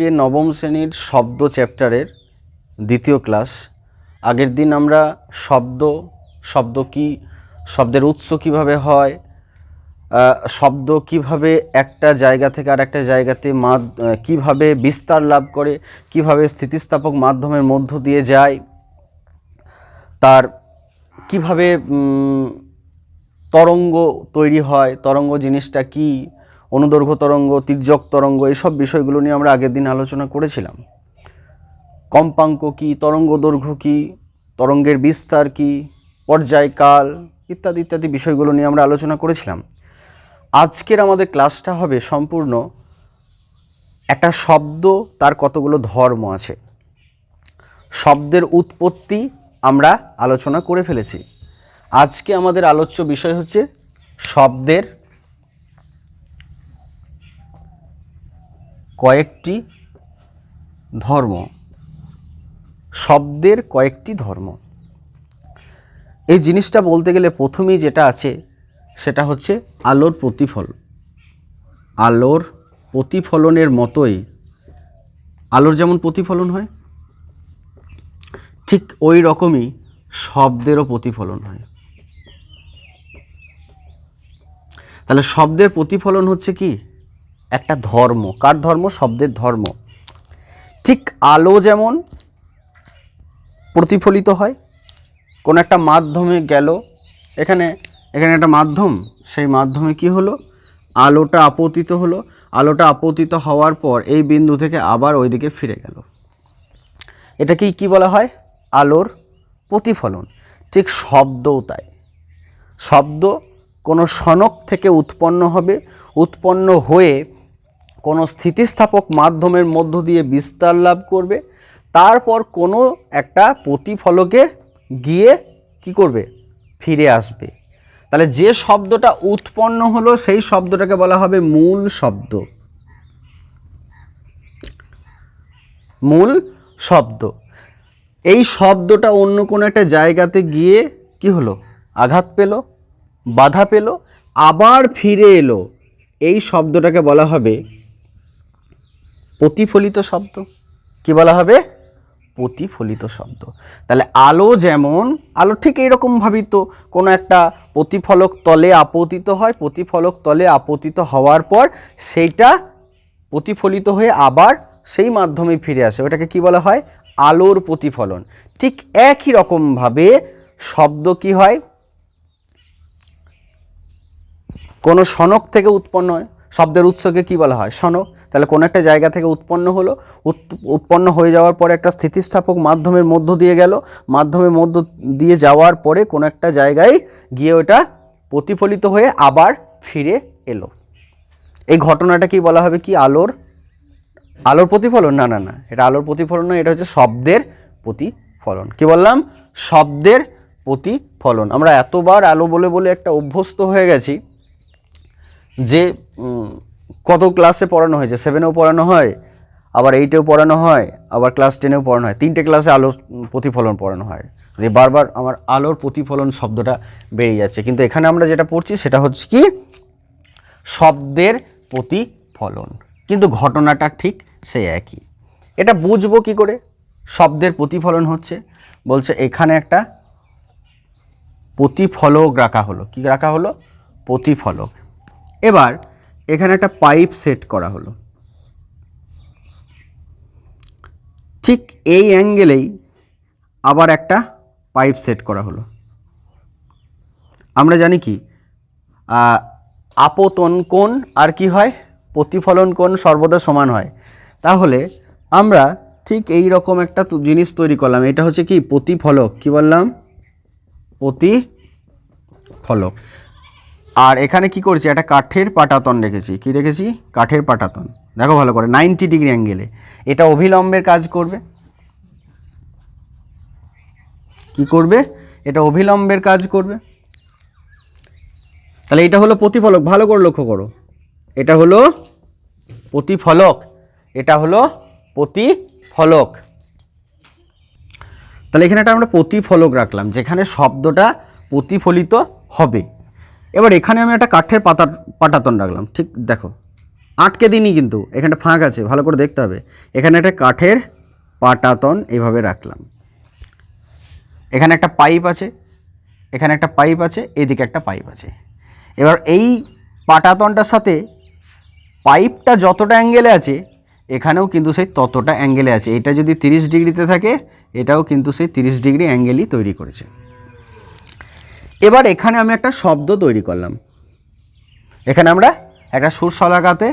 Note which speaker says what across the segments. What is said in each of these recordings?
Speaker 1: আজকে নবম শ্রেণীর শব্দ চ্যাপ্টারের দ্বিতীয় ক্লাস। আগের দিন আমরা শব্দ কি, শব্দের উৎস কিভাবে হয়, শব্দ কিভাবে একটা জায়গা থেকে আর একটা জায়গাতে কিভাবে বিস্তার লাভ করে, কিভাবে স্থিতিস্থাপক মাধ্যমের মধ্য দিয়ে যায়, তার কিভাবে তরঙ্গ তৈরি হয়, তরঙ্গ জিনিসটা কি, অনুদৈর্ঘ্য তরঙ্গ, তির্যক তরঙ্গ, এইসব বিষয়গুলো নিয়ে আমরা আগের দিন আলোচনা করেছিলাম। কম্পাঙ্ক কি, তরঙ্গ দৈর্ঘ্য কি, তরঙ্গের বিস্তার কি, পর্যায়কাল ইত্যাদি ইত্যাদি বিষয়গুলো নিয়ে আমরা আলোচনা করেছিলাম। আজকের আমাদের ক্লাসটা হবে সম্পূর্ণ একটা শব্দ, তার কতগুলো ধর্ম আছে। শব্দের উৎপত্তি আমরা আলোচনা করে ফেলেছি। আজকে আমাদের আলোচ্য বিষয় হচ্ছে শব্দের কয়েকটি ধর্ম। শব্দের কয়েকটি ধর্ম, এই জিনিসটা বলতে গেলে প্রথমেই যেটা আছে সেটা হচ্ছে আলোর প্রতিফলন। আলোর প্রতিফলনের মতোই, আলোর যেমন প্রতিফলন হয় ঠিক ওই রকমই শব্দেরও প্রতিফলন হয়। তাহলে শব্দের প্রতিফলন হচ্ছে কি একটা ধর্ম। কার ধর্ম? শব্দের ধর্ম। ঠিক আলো যেমন প্রতিফলিত হয়, কোন একটা মাধ্যমে গেল, এখানে একটা মাধ্যম, সেই মাধ্যমে কি হলো, আলোটা আপতিত হলো। আলোটা আপতিত হওয়ার পর এই বিন্দু থেকে আবার ওইদিকে ফিরে গেল, এটাকেই কি বলা হয়? আলোর প্রতিফলন। ঠিক শব্দও তাই। শব্দ কোনো সনক থেকে উৎপন্ন হবে, উৎপন্ন হয়ে কোনো স্থিতিস্থাপক মাধ্যমের মধ্য দিয়ে বিস্তার লাভ করবে, তারপর কোনো একটা প্রতিফলকে গিয়ে কি করবে? ফিরে আসবে। তাহলে যে শব্দটা উৎপন্ন হলো সেই শব্দটাকে বলা হবে মূল শব্দ। মূল শব্দ। এই শব্দটা অন্য কোনো একটা জায়গাতে গিয়ে কি হলো? আঘাত পেল, বাধা পেল, আবার ফিরে এলো, এই শব্দটাকে বলা হবে প্রতিফলিত শব্দ। কি বলা হবে? প্রতিফলিত শব্দ। তাহলে আলো যেমন, আলো ঠিক এইরকমভাবেই তো কোনো একটা প্রতিফলক তলে আপতিত হয়, প্রতিফলক তলে আপতিত হওয়ার পর সেইটা প্রতিফলিত হয়ে আবার সেই মাধ্যমে ফিরে আসে, ওটাকে কি বলা হয়? আলোর প্রতিফলন। ঠিক একই রকমভাবে শব্দ কি হয়? কোনো সনক থেকে উৎপন্ন হয়। শব্দের উৎসকে কি বলা হয়? সনক। তাহলে কোনো একটা জায়গা থেকে উৎপন্ন হলো, উৎপন্ন হয়ে যাওয়ার পরে একটা স্থিতিস্থাপক মাধ্যমের মধ্য দিয়ে গেল, মাধ্যমের মধ্য দিয়ে যাওয়ার পরে কোনো একটা জায়গায় গিয়ে ওটা প্রতিফলিত হয়ে আবার ফিরে এলো। এই ঘটনাটা কি বলা হবে? কি আলোর প্রতিফলন? না না না, এটা আলোর প্রতিফলন নয়, এটা হচ্ছে শব্দের প্রতিফলন। কি বললাম? শব্দের প্রতিফলন। আমরা এতবার আলো বলে বলে একটা অভ্যস্ত হয়ে গেছি যে কত ক্লাসে পড়ানো হয়েছে, 7এও পড়ানো হয়, আবার 8এও পড়ানো হয়, আবার ক্লাস 10এও পড়ানো হয়, 3টে ক্লাসে আলোর প্রতিফলন পড়ানো হয়। যে বারবার আমার আলোর প্রতিফলন শব্দটা বেরিয়ে যাচ্ছে, কিন্তু এখানে আমরা যেটা পড়ছি সেটা হচ্ছে কি শব্দের প্রতিফলন, কিন্তু ঘটনাটা ঠিক সেই একই। এটা বুঝবো কি করে শব্দের প্রতিফলন হচ্ছে? বলছে এখানে একটা প্রতিফলক রাখা হলো। কি রাখা হলো? প্রতিফলক। এবার এখানে একটা পাইপ সেট করা হলো, ঠিক এই অ্যাঙ্গেলেই আবার একটা পাইপ সেট করা হলো। আমরা জানি কি আপতন কোণ আর কি হয়? প্রতিফলন কোণ সর্বদা সমান হয়। তাহলে আমরা ঠিক এই রকম একটা জিনিস তৈরি করলাম, এটা হচ্ছে কি প্রতিফলক। কি বললাম? প্রতিফলক। আর এখানে কি করছি? একটা কাঠের পাটাতন রেখেছি। কি রেখেছি? কাঠের পাটাতন। দেখো ভালো করে, 90 ডিগ্রি অ্যাঙ্গেলে। এটা অভিলম্বের কাজ করবে। কি করবে? এটা অভিলম্বের কাজ করবে। তাহলে এটা হলো প্রতিফলক। ভালো করে লক্ষ্য করো, এটা হলো প্রতিফলক, এটা হলো প্রতিফলক। তাহলে এখানে একটা আমরা প্রতিফলক রাখলাম যেখানে শব্দটা প্রতিফলিত হবে। এবার এখানে আমি একটা কাঠের পাটাতন রাখলাম। ঠিক দেখো, আটকে দিনই, কিন্তু এখানে ফাঁক আছে, ভালো করে দেখতে হবে। এখানে একটা কাঠের পাটাতন এইভাবে রাখলাম, এখানে একটা পাইপ আছে, এখানে একটা পাইপ আছে, এদিকে একটা পাইপ আছে। এবার এই পাটাতনটার সাথে পাইপটা যতটা অ্যাঙ্গেলে আছে এখানেও কিন্তু সেই ততটা অ্যাঙ্গেলে আছে। এটা যদি 30 ডিগ্রিতে থাকে এটাও কিন্তু সেই 30 ডিগ্রি অ্যাঙ্গেলই তৈরি করেছে। এবার এখানে আমি একটা শব্দ তৈরি করলাম, এখানে আমরা একটা সুরশলাকাতে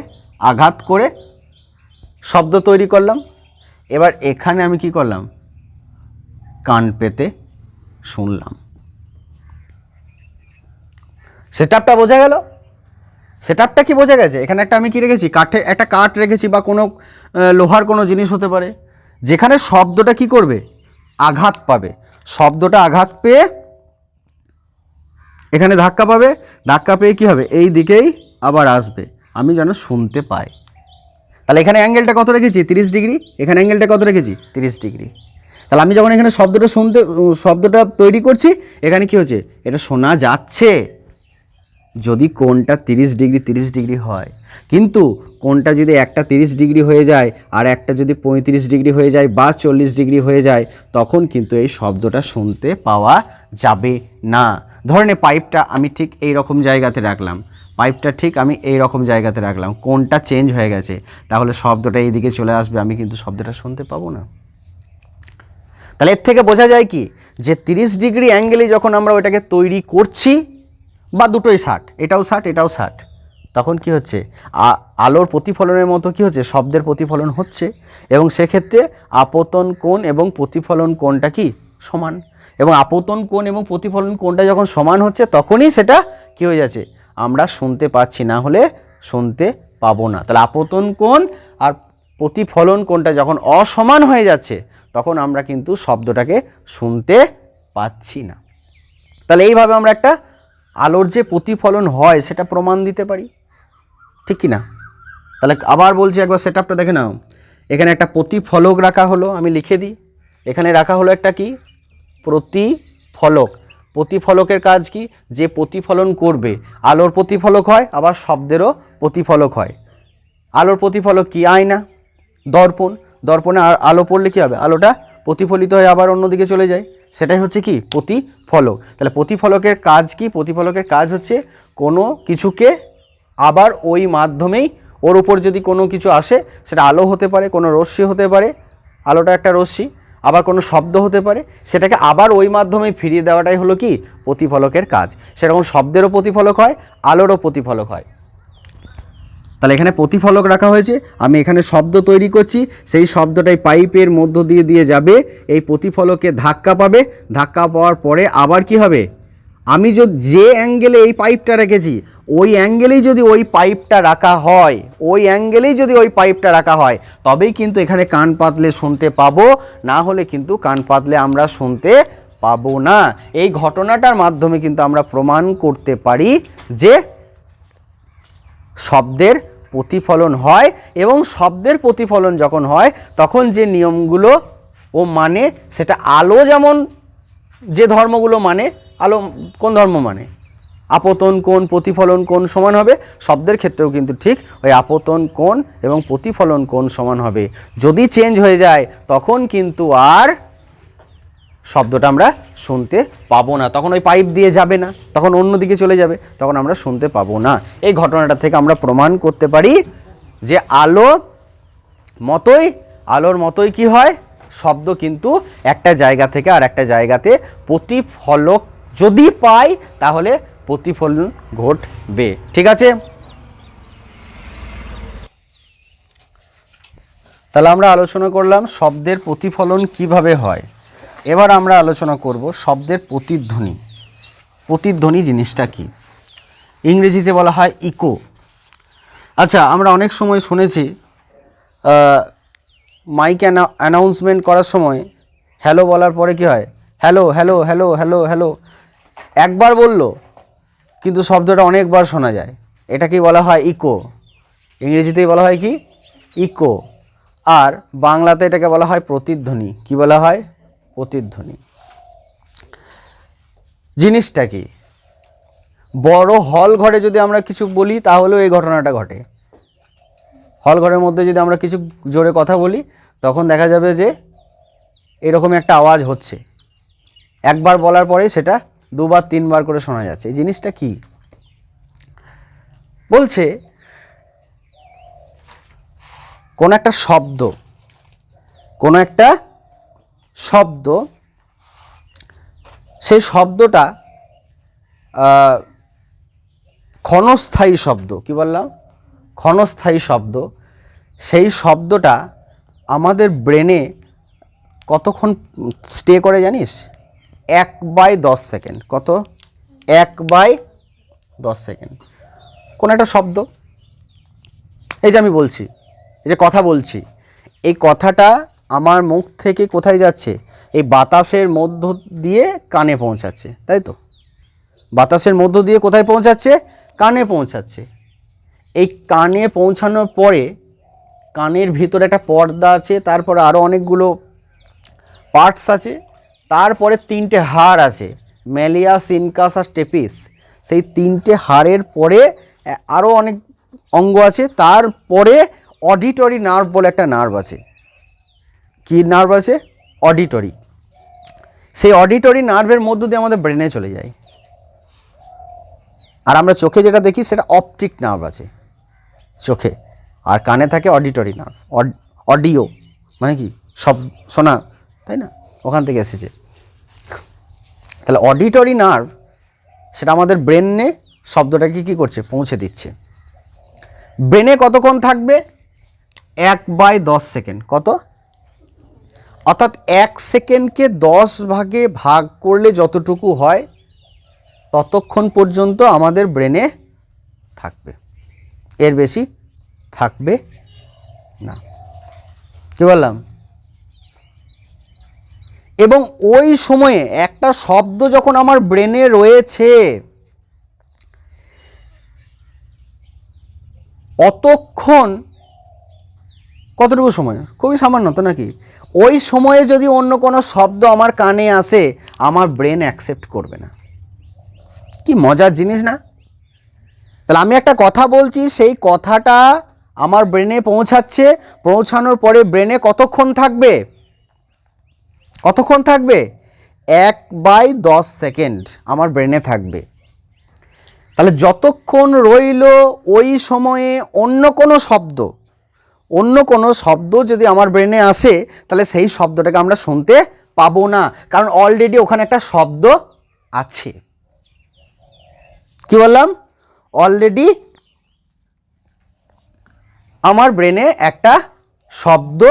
Speaker 1: আঘাত করে শব্দ তৈরি করলাম। এবার এখানে আমি কি করলাম, কান পেতে শুনলাম। সেটআপটা বোঝা গেল? সেটআপটা কি বোঝা গেছে? এখানে একটা আমি কি রেখেছি, কাঠে একটা কাঠ রেখেছি বা কোনো লোহার কোনো জিনিস হতে পারে, যেখানে শব্দটা কি করবে, আঘাত পাবে। শব্দটা আঘাত পেয়ে এখানে ধাক্কা পাবে, ধাক্কা পেয়ে কি হবে, এই দিকেই আবার আসবে, আমি যেন শুনতে পাই। তাহলে এখানে অ্যাঙ্গেলটা কত রেখেছি, 30 ডিগ্রি। এখানে অ্যাঙ্গেলটা কত রেখেছি, 30 ডিগ্রি। তাহলে আমি যখন এখানে শব্দটা তৈরি করছি, এখানে কি হচ্ছে, এটা শোনা যাচ্ছে যদি কোণটা 30 ডিগ্রি হয়। কিন্তু কোণটা যদি একটা 30 ডিগ্রি হয়ে যায় আর একটা যদি 35 ডিগ্রি হয়ে যায় বা 40 ডিগ্রি হয়ে যায়, তখন কিন্তু এই শব্দটা শুনতে পাওয়া যাবে না। ধরেন এই পাইপটা আমি ঠিক এই রকম জায়গাতে রাখলাম, পাইপটা ঠিক আমি এই রকম জায়গাতে রাখলাম, কোণটা চেঞ্জ হয়ে গেছে, তাহলে শব্দটা এই দিকে চলে আসবে, আমি কিন্তু শব্দটা শুনতে পাবো না। তাহলে এর থেকে বোঝা যায় কি, যে 30 ডিগ্রি অ্যাঙ্গেলে যখন আমরা ওইটাকে তৈরি করছি, বা দুটোই 60, এটাও 60 এটাও 60, তখন কি হচ্ছে, আলোর প্রতিফলনের মতো কি হচ্ছে, শব্দের প্রতিফলন হচ্ছে। এবং সেক্ষেত্রে আপতন কোণ এবং প্রতিফলন কোণটা কি সমান। এবং আপতন কোণ এবং প্রতিফলন কোণটা যখন সমান হচ্ছে, তখনই সেটা কি হয়ে যাচ্ছে, আমরা শুনতে পাচ্ছি, না হলে শুনতে পাবো না। তাহলে আপতন কোণ আর প্রতিফলন কোণটা যখন অসমান হয়ে যাচ্ছে, তখন আমরা কিন্তু শব্দটাকে শুনতে পাচ্ছি না। তাহলে এইভাবে আমরা একটা আলোর যে প্রতিফলন হয় সেটা প্রমাণ দিতে পারি, ঠিক কি না? তাহলে আবার বলছি, একবার সেটআপটা দেখে নাও। এখানে একটা প্রতিফলক রাখা হলো, আমি লিখে দিই, এখানে রাখা হলো একটা কি, প্রতিফলক। প্রতিফলকের কাজ কি, যে প্রতিফলন করবে, আলোর প্রতিফলক হয় আবার শব্দেরও প্রতিফলক হয়। আলোর প্রতিফলক কি, আয়না, দর্পণ। দর্পণে আলো পড়লে কী হবে, আলোটা প্রতিফলিত হয়ে আবার অন্যদিকে চলে যায়, সেটাই হচ্ছে কি প্রতিফলক। তাহলে প্রতিফলকের কাজ কি, প্রতিফলকের কাজ হচ্ছে কোনো কিছুকে আবার ওই মাধ্যমেই, ওর উপর যদি কোনো কিছু আসে, সেটা আলো হতে পারে, কোনো রশ্মি হতে পারে, আলোটা একটা রশ্মি, আবার কোনো শব্দ হতে পারে, সেটাকে আবার ওই মাধ্যমে ফিরিয়ে দেওয়াটাই হলো কি প্রতিফলকের কাজ। সেরকম শব্দেরও প্রতিফলক হয়, আলোরও প্রতিফলক হয়। তাহলে এখানে প্রতিফলক রাখা হয়েছে, আমি এখানে শব্দ তৈরি করছি, সেই শব্দটাই পাইপের মধ্য দিয়ে দিয়ে যাবে, এই প্রতিফলকে ধাক্কা পাবে, ধাক্কা পাওয়ার পরে আবার কি হবে, আমি যে অ্যাঙ্গেলে এই পাইপটা রেখেছি ওই অ্যাঙ্গেলেই যদি ওই পাইপটা রাখা হয়, ওই অ্যাঙ্গেলেই যদি ওই পাইপটা রাখা হয়, তবেই কিন্তু এখানে কান পাতলে শুনতে পাবো, না হলে কিন্তু কান পাতলে আমরা শুনতে পাবো না। এই ঘটনাটার মাধ্যমে কিন্তু আমরা প্রমাণ করতে পারি যে শব্দের প্রতিফলন হয়, এবং শব্দের প্রতিফলন যখন হয় তখন যে নিয়মগুলো ও মানে, সেটা আলো যেমন যে ধর্মগুলো মানে, আলো কোন ধর্ম মানে, আপতন কোণ প্রতিফলন কোণ সমান হবে, শব্দের ক্ষেত্রেও কিন্তু ঠিক ওই আপতন কোণ এবং প্রতিফলন কোণ সমান হবে। যদি চেঞ্জ হয়ে যায় তখন কিন্তু আর শব্দটা আমরা শুনতে পাবো না, তখন ওই পাইপ দিয়ে যাবে না, তখন অন্যদিকে চলে যাবে, তখন আমরা শুনতে পাবো না। এই ঘটনাটা থেকে আমরা প্রমাণ করতে পারি যে আলোর মতোই কি হয়, শব্দ কিন্তু একটা জায়গা থেকে আর একটা জায়গাতে প্রতিফলক যদি পাই তাহলে প্রতিফলন ঘটবে। ঠিক আছে, তাহলে আমরা আলোচনা করলাম শব্দের প্রতিফলন কিভাবে হয়। এবার আমরা আলোচনা করব শব্দের প্রতিধ্বনি। প্রতিধ্বনি জিনিসটা কি, ইংরেজিতে বলা হয় ইকো। আচ্ছা, আমরা অনেক সময় শুনেছি মাইক অ্যানাউন্সমেন্ট করার সময় হ্যালো বলার পরে কি হয়, hello hello hello hello hello, একবার বলল কিন্তু শব্দটা অনেকবার শোনা যায়, এটাকেই বলা হয় ইকো। ইংরেজিতেই বলা হয় কি ইকো, আর বাংলাতে এটাকে বলা হয় প্রতিধ্বনি। কি বলা হয়, প্রতিধ্বনি। জিনিসটা কি, বড় হল ঘরে যদি আমরা কিছু বলি তাহলেও এই ঘটনাটা ঘটে, হল ঘরের মধ্যে যদি আমরা কিছু জোরে কথা বলি তখন দেখা যাবে যে এরকম একটা আওয়াজ হচ্ছে, একবার বলার পরে সেটা দুবার তিনবার করে শোনা যাচ্ছে। এই জিনিসটা কি বলছে? কোন একটা শব্দ, সেই শব্দটা ক্ষণস্থায়ী শব্দ। কি বললাম? ক্ষণস্থায়ী শব্দ। সেই শব্দটা আমাদের ব্রেনে কতক্ষণ স্টে করে জানিস? 1/10 সেকেন্ড। কত? 1/10 সেকেন্ড। কোন একটা শব্দ, এই যে আমি বলছি, এই যে কথা বলছি, এই কথাটা আমার মুখ থেকে কোথায় যাচ্ছে? এই বাতাসের মধ্য দিয়ে কানে পৌঁছাচ্ছে, তাই তো? বাতাসের মধ্য দিয়ে কোথায় পৌঁছাচ্ছে? কানে পৌঁছাচ্ছে। এই কানে পৌঁছানোর পরে কানের ভিতরে একটা পর্দা আছে, তারপরে আরও অনেকগুলো পার্টস আছে, তারপরে 3টে হাড় আছে, ম্যালিয়াস, ইনকাস আর স্টেপিস। সেই 3টে হাড়ের পরে আরও অনেক অঙ্গ আছে, তারপরে অডিটরি নার্ভ বলে একটা নার্ভ আছে। কি নার্ভ আছে? অডিটরি। সেই অডিটরি নার্ভের মধ্য দিয়ে আমাদের ব্রেনে চলে যায়। আর আমরা চোখে যেটা দেখি সেটা অপটিক নার্ভ আছে চোখে, আর কানে থাকে অডিটরি নার্ভ। অডিও মানে কি? সব শোনা, তাই না? ওখান থেকে এসেছে। তাহলে অডিটরি নার্ভ সেটা আমাদের ব্রেনে শব্দটাকে কী করছে? পৌঁছে দিচ্ছে। ব্রেনে কতক্ষণ থাকবে? 1/10 সেকেন্ড। কত? অর্থাৎ 1 সেকেন্ডকে 10 ভাগে ভাগ করলে যতটুকু হয় ততক্ষণ পর্যন্ত আমাদের ব্রেনে থাকবে, এর বেশি থাকবে না। কি বললাম? এবং ওই সময়ে একটা শব্দ যখন আমার ব্রেনে রয়েছে, অতক্ষণ কতটুকু সময়? খুবই সামান্য তো নাকি? ওই সময়ে যদি অন্য কোনো শব্দ আমার কানে আসে, আমার ব্রেন অ্যাকসেপ্ট করবে না। কি মজার জিনিস না? তাহলে আমি একটা কথা বলছি, সেই কথাটা আমার ব্রেনে পৌঁছাচ্ছে, পৌঁছানোর পরে ব্রেনে কতক্ষণ থাকবে? কতক্ষণ থাকবে? 1/10 সেকেন্ড আমার ব্রেনে থাকবে। তাহলে যতক্ষণ রইল ওই সময়ে অন্য কোনো শব্দ যদি আমার ব্রেনে আসে, তাহলে সেই শব্দটাকে আমরা শুনতে পাবো না, কারণ অলরেডি ওখানে একটা শব্দ আছে। কি বললাম? অলরেডি আমার ব্রেনে একটা শব্দ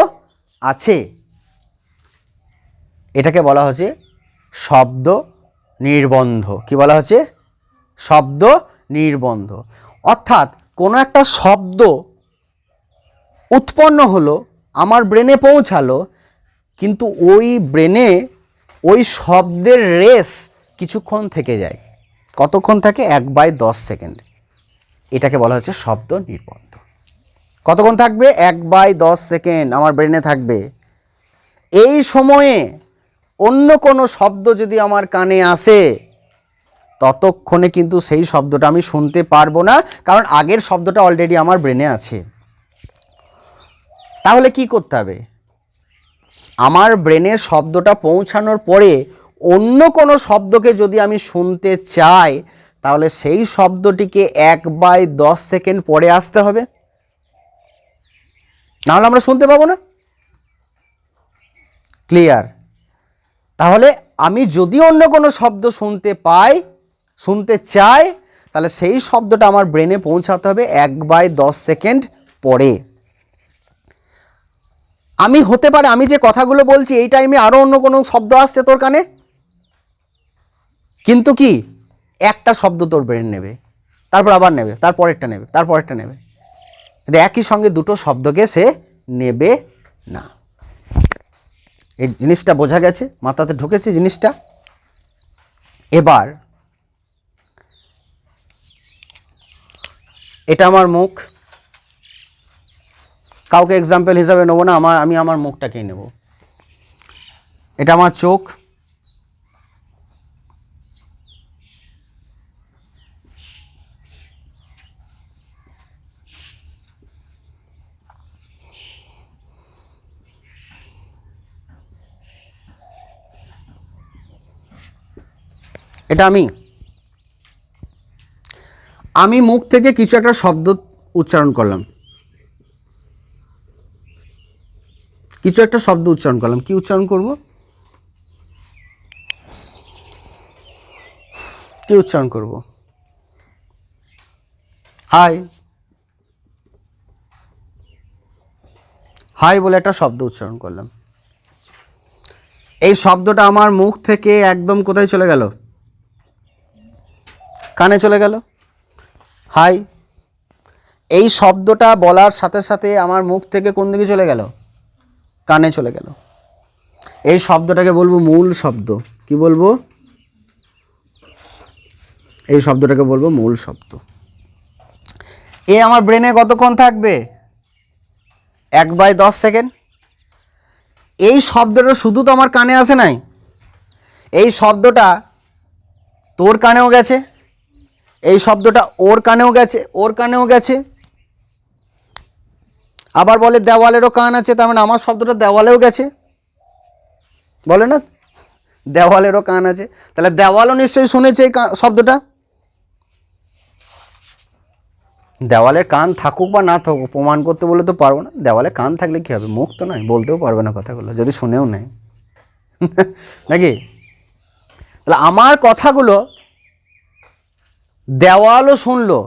Speaker 1: আছে। এটাকে বলা হচ্ছে শব্দ নির্বন্ধ। কি বলা হচ্ছে? শব্দ নির্বন্ধ। অর্থাৎ কোনো একটা শব্দ উৎপন্ন হলো, আমার ব্রেনে পৌঁছালো, কিন্তু ওই ব্রেনে ওই শব্দের রেস কিছুক্ষণ থেকে যায়। কতক্ষণ থাকে? 1/10 সেকেন্ড। এটাকে বলা হচ্ছে শব্দ নির্বন্ধ। কতক্ষণ থাকবে? 1/10 সেকেন্ড আমার ব্রেনে থাকবে। এই সময়ে অন্য কোনো শব্দ যদি আমার কানে আসে, ততক্ষণে কিন্তু সেই শব্দটা আমি শুনতে পারবো না, কারণ আগের শব্দটা অলরেডি আমার ব্রেনে আছে। তাহলে কি করতে হবে? আমার ব্রেনে শব্দটা পৌঁছানোর পরে অন্য কোনো শব্দকে যদি আমি শুনতে চাই, তাহলে সেই শব্দটিকে 1/10 সেকেন্ড পরে আসতে হবে, নাহলে আমরা শুনতে পাবো না। ক্লিয়ার? তাহলে আমি যদি অন্য কোনো শব্দ শুনতে চাই, তাহলে সেই শব্দটা আমার ব্রেনে পৌঁছাতে হবে 1/10 সেকেন্ড পরে। আমি হতে পারে আমি যে কথাগুলো বলছি এই টাইমে আরও অন্য কোনো শব্দ আসছে তোর কানে, কিন্তু কি একটা শব্দ তোর ব্রেন নেবে, তারপর আবার নেবে, তারপরেরটা নেবে, তারপরেরটা নেবে, কিন্তু একই সঙ্গে দুটো শব্দকে সে নেবে না। এই জিনিসটা বোঝা গেছে? মাথাতে ঢুকেছে জিনিসটা? এবার এটা আমার মুখ, কাউকে এক্সাম্পল হিসাবে নেবো না, আমি আমার মুখটাকেই নেব। এটা আমার চোখ, এটা আমি মুখ থেকে কিছু একটা শব্দ উচ্চারণ করলাম, কিছু একটা শব্দ উচ্চারণ করলাম। কি উচ্চারণ করব? কি উচ্চারণ করব? হাই, হাই বলে একটা শব্দ উচ্চারণ করলাম। এই শব্দটা আমার মুখ থেকে একদম কোথায় চলে গেল? কানে চলে গেল। হাই, এই শব্দটা বলার সাথে সাথে আমার মুখ থেকে কোন দিকে চলে গেল? কানে চলে গেল। এই শব্দটাকে বলবো মূল শব্দ। কি বলবো? এই শব্দটাকে বলবো মূল শব্দ। এ আমার ব্রেনে কতক্ষণ থাকবে? 1/10 সেকেন্ড। এই শব্দটা শুধু তো আমার কানে আসে নাই, এই শব্দটা তোর কানেও গেছে, এই শব্দটা ওর কানেও গেছে, ওর কানেও গেছে। আবার বলে দেওয়ালেরও কান আছে, তার মানে আমার শব্দটা দেওয়ালেও গেছে। বলে না দেওয়ালেরও কান আছে, তাহলে দেওয়ালও নিশ্চয়ই শুনেছে এই শব্দটা। দেওয়ালের কান থাকুক বা না থাকুক প্রমাণ করতে বলে তো পারবো না। দেওয়ালে কান থাকলে কি হবে? মুখ তো নয়, বলতেও পারবে না কথাগুলো যদি শুনেও নেয় নাকি? তাহলে আমার কথাগুলো দেওয়ালও শুনলো,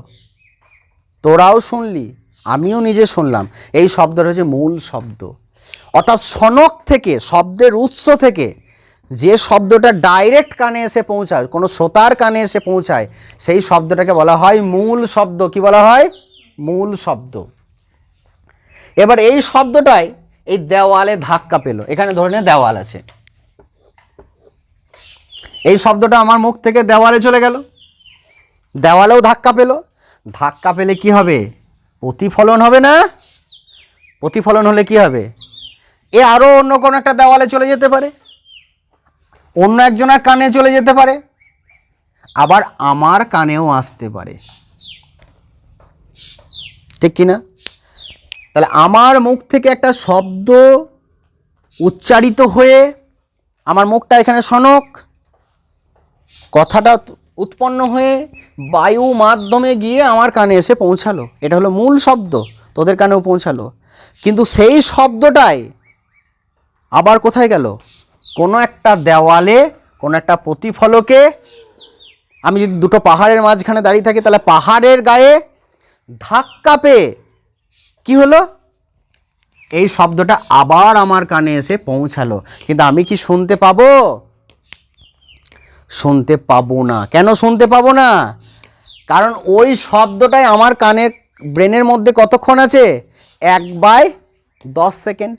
Speaker 1: তোরাও শুনলি, আমিও নিজে শুনলাম। এই শব্দটা হচ্ছে মূল শব্দ। অর্থাৎ সনক থেকে, শব্দের উৎস থেকে যে শব্দটা ডাইরেক্ট কানে এসে পৌঁছায়, কোনো শ্রোতার কানে এসে পৌঁছায়, সেই শব্দটাকে বলা হয় মূল শব্দ। কি বলা হয়? মূল শব্দ। এবার এই শব্দটাই এই দেওয়ালে ধাক্কা পেল। এখানে ধরে নে দেওয়াল আছে, এই শব্দটা আমার মুখ থেকে দেওয়ালে চলে গেল, দেওয়ালেও ধাক্কা পেল। ধাক্কা পেলে কি হবে? প্রতিফলন হবে না? প্রতিফলন হলে কি হবে? এ আরো অন্য কোনো একটা দেওয়ালে চলে যেতে পারে, অন্য একজনের কানে চলে যেতে পারে, আবার আমার কানেও আসতে পারে। ঠিক কিনা? তাহলে আমার মুখ থেকে একটা শব্দ উচ্চারিত হয়ে, আমার মুখটা এখানে শনক, কথাটা উৎপন্ন হয়ে বায়ু মাধ্যমে গিয়ে আমার কানে এসে পৌঁছালো। এটা হলো মূল শব্দ, তোদের কানেও পৌঁছালো। কিন্তু সেই শব্দটাই আবার কোথায় গেল? কোনো একটা দেওয়ালে, কোনো একটা প্রতিফলকে। আমি যদি দুটো পাহাড়ের মাঝখানে দাঁড়িয়ে থাকি, তাহলে পাহাড়ের গায়ে ধাক্কা পেয়ে কি হলো? এই শব্দটা আবার আমার কানে এসে পৌঁছালো। কিন্তু আমি কি শুনতে পাবো? শুনতে পাবো না। কেন শুনতে পাবো না? কারণ ওই শব্দটাই আমার কানের ব্রেনের মধ্যে কতক্ষণ আছে? 1/10 সেকেন্ড।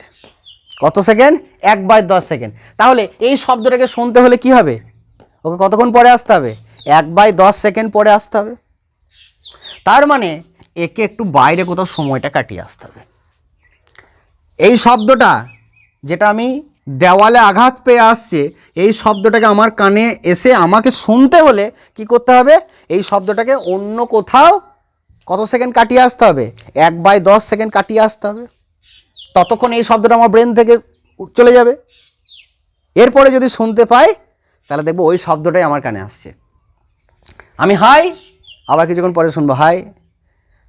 Speaker 1: কত সেকেন্ড? 1/10 সেকেন্ড। তাহলে এই শব্দটাকে শুনতে হলে কি হবে? ওকে কতক্ষণ পরে আসতে হবে? 1/10 সেকেন্ড পরে আসতে হবে। তার মানে একে একটু বাইরে কোথাও সময়টা কাটিয়ে আসতে হবে। এই শব্দটা যেটা আমি দেওয়ালে আঘাত পেয়ে আসছে, এই শব্দটাকে আমার কানে এসে আমাকে শুনতে হলে কি করতে হবে? এই শব্দটাকে অন্য কোথাও কত সেকেন্ড কাটিয়ে আসতে হবে? 1/10 সেকেন্ড কাটিয়ে আসতে হবে। ততক্ষণ এই শব্দটা আমার ব্রেন থেকে চলে যাবে। এরপরে যদি শুনতে পাই, তাহলে দেখবো ওই শব্দটাই আমার কানে আসছে। আমি হাই, আবার কিছুক্ষণ পরে শুনবো হাই।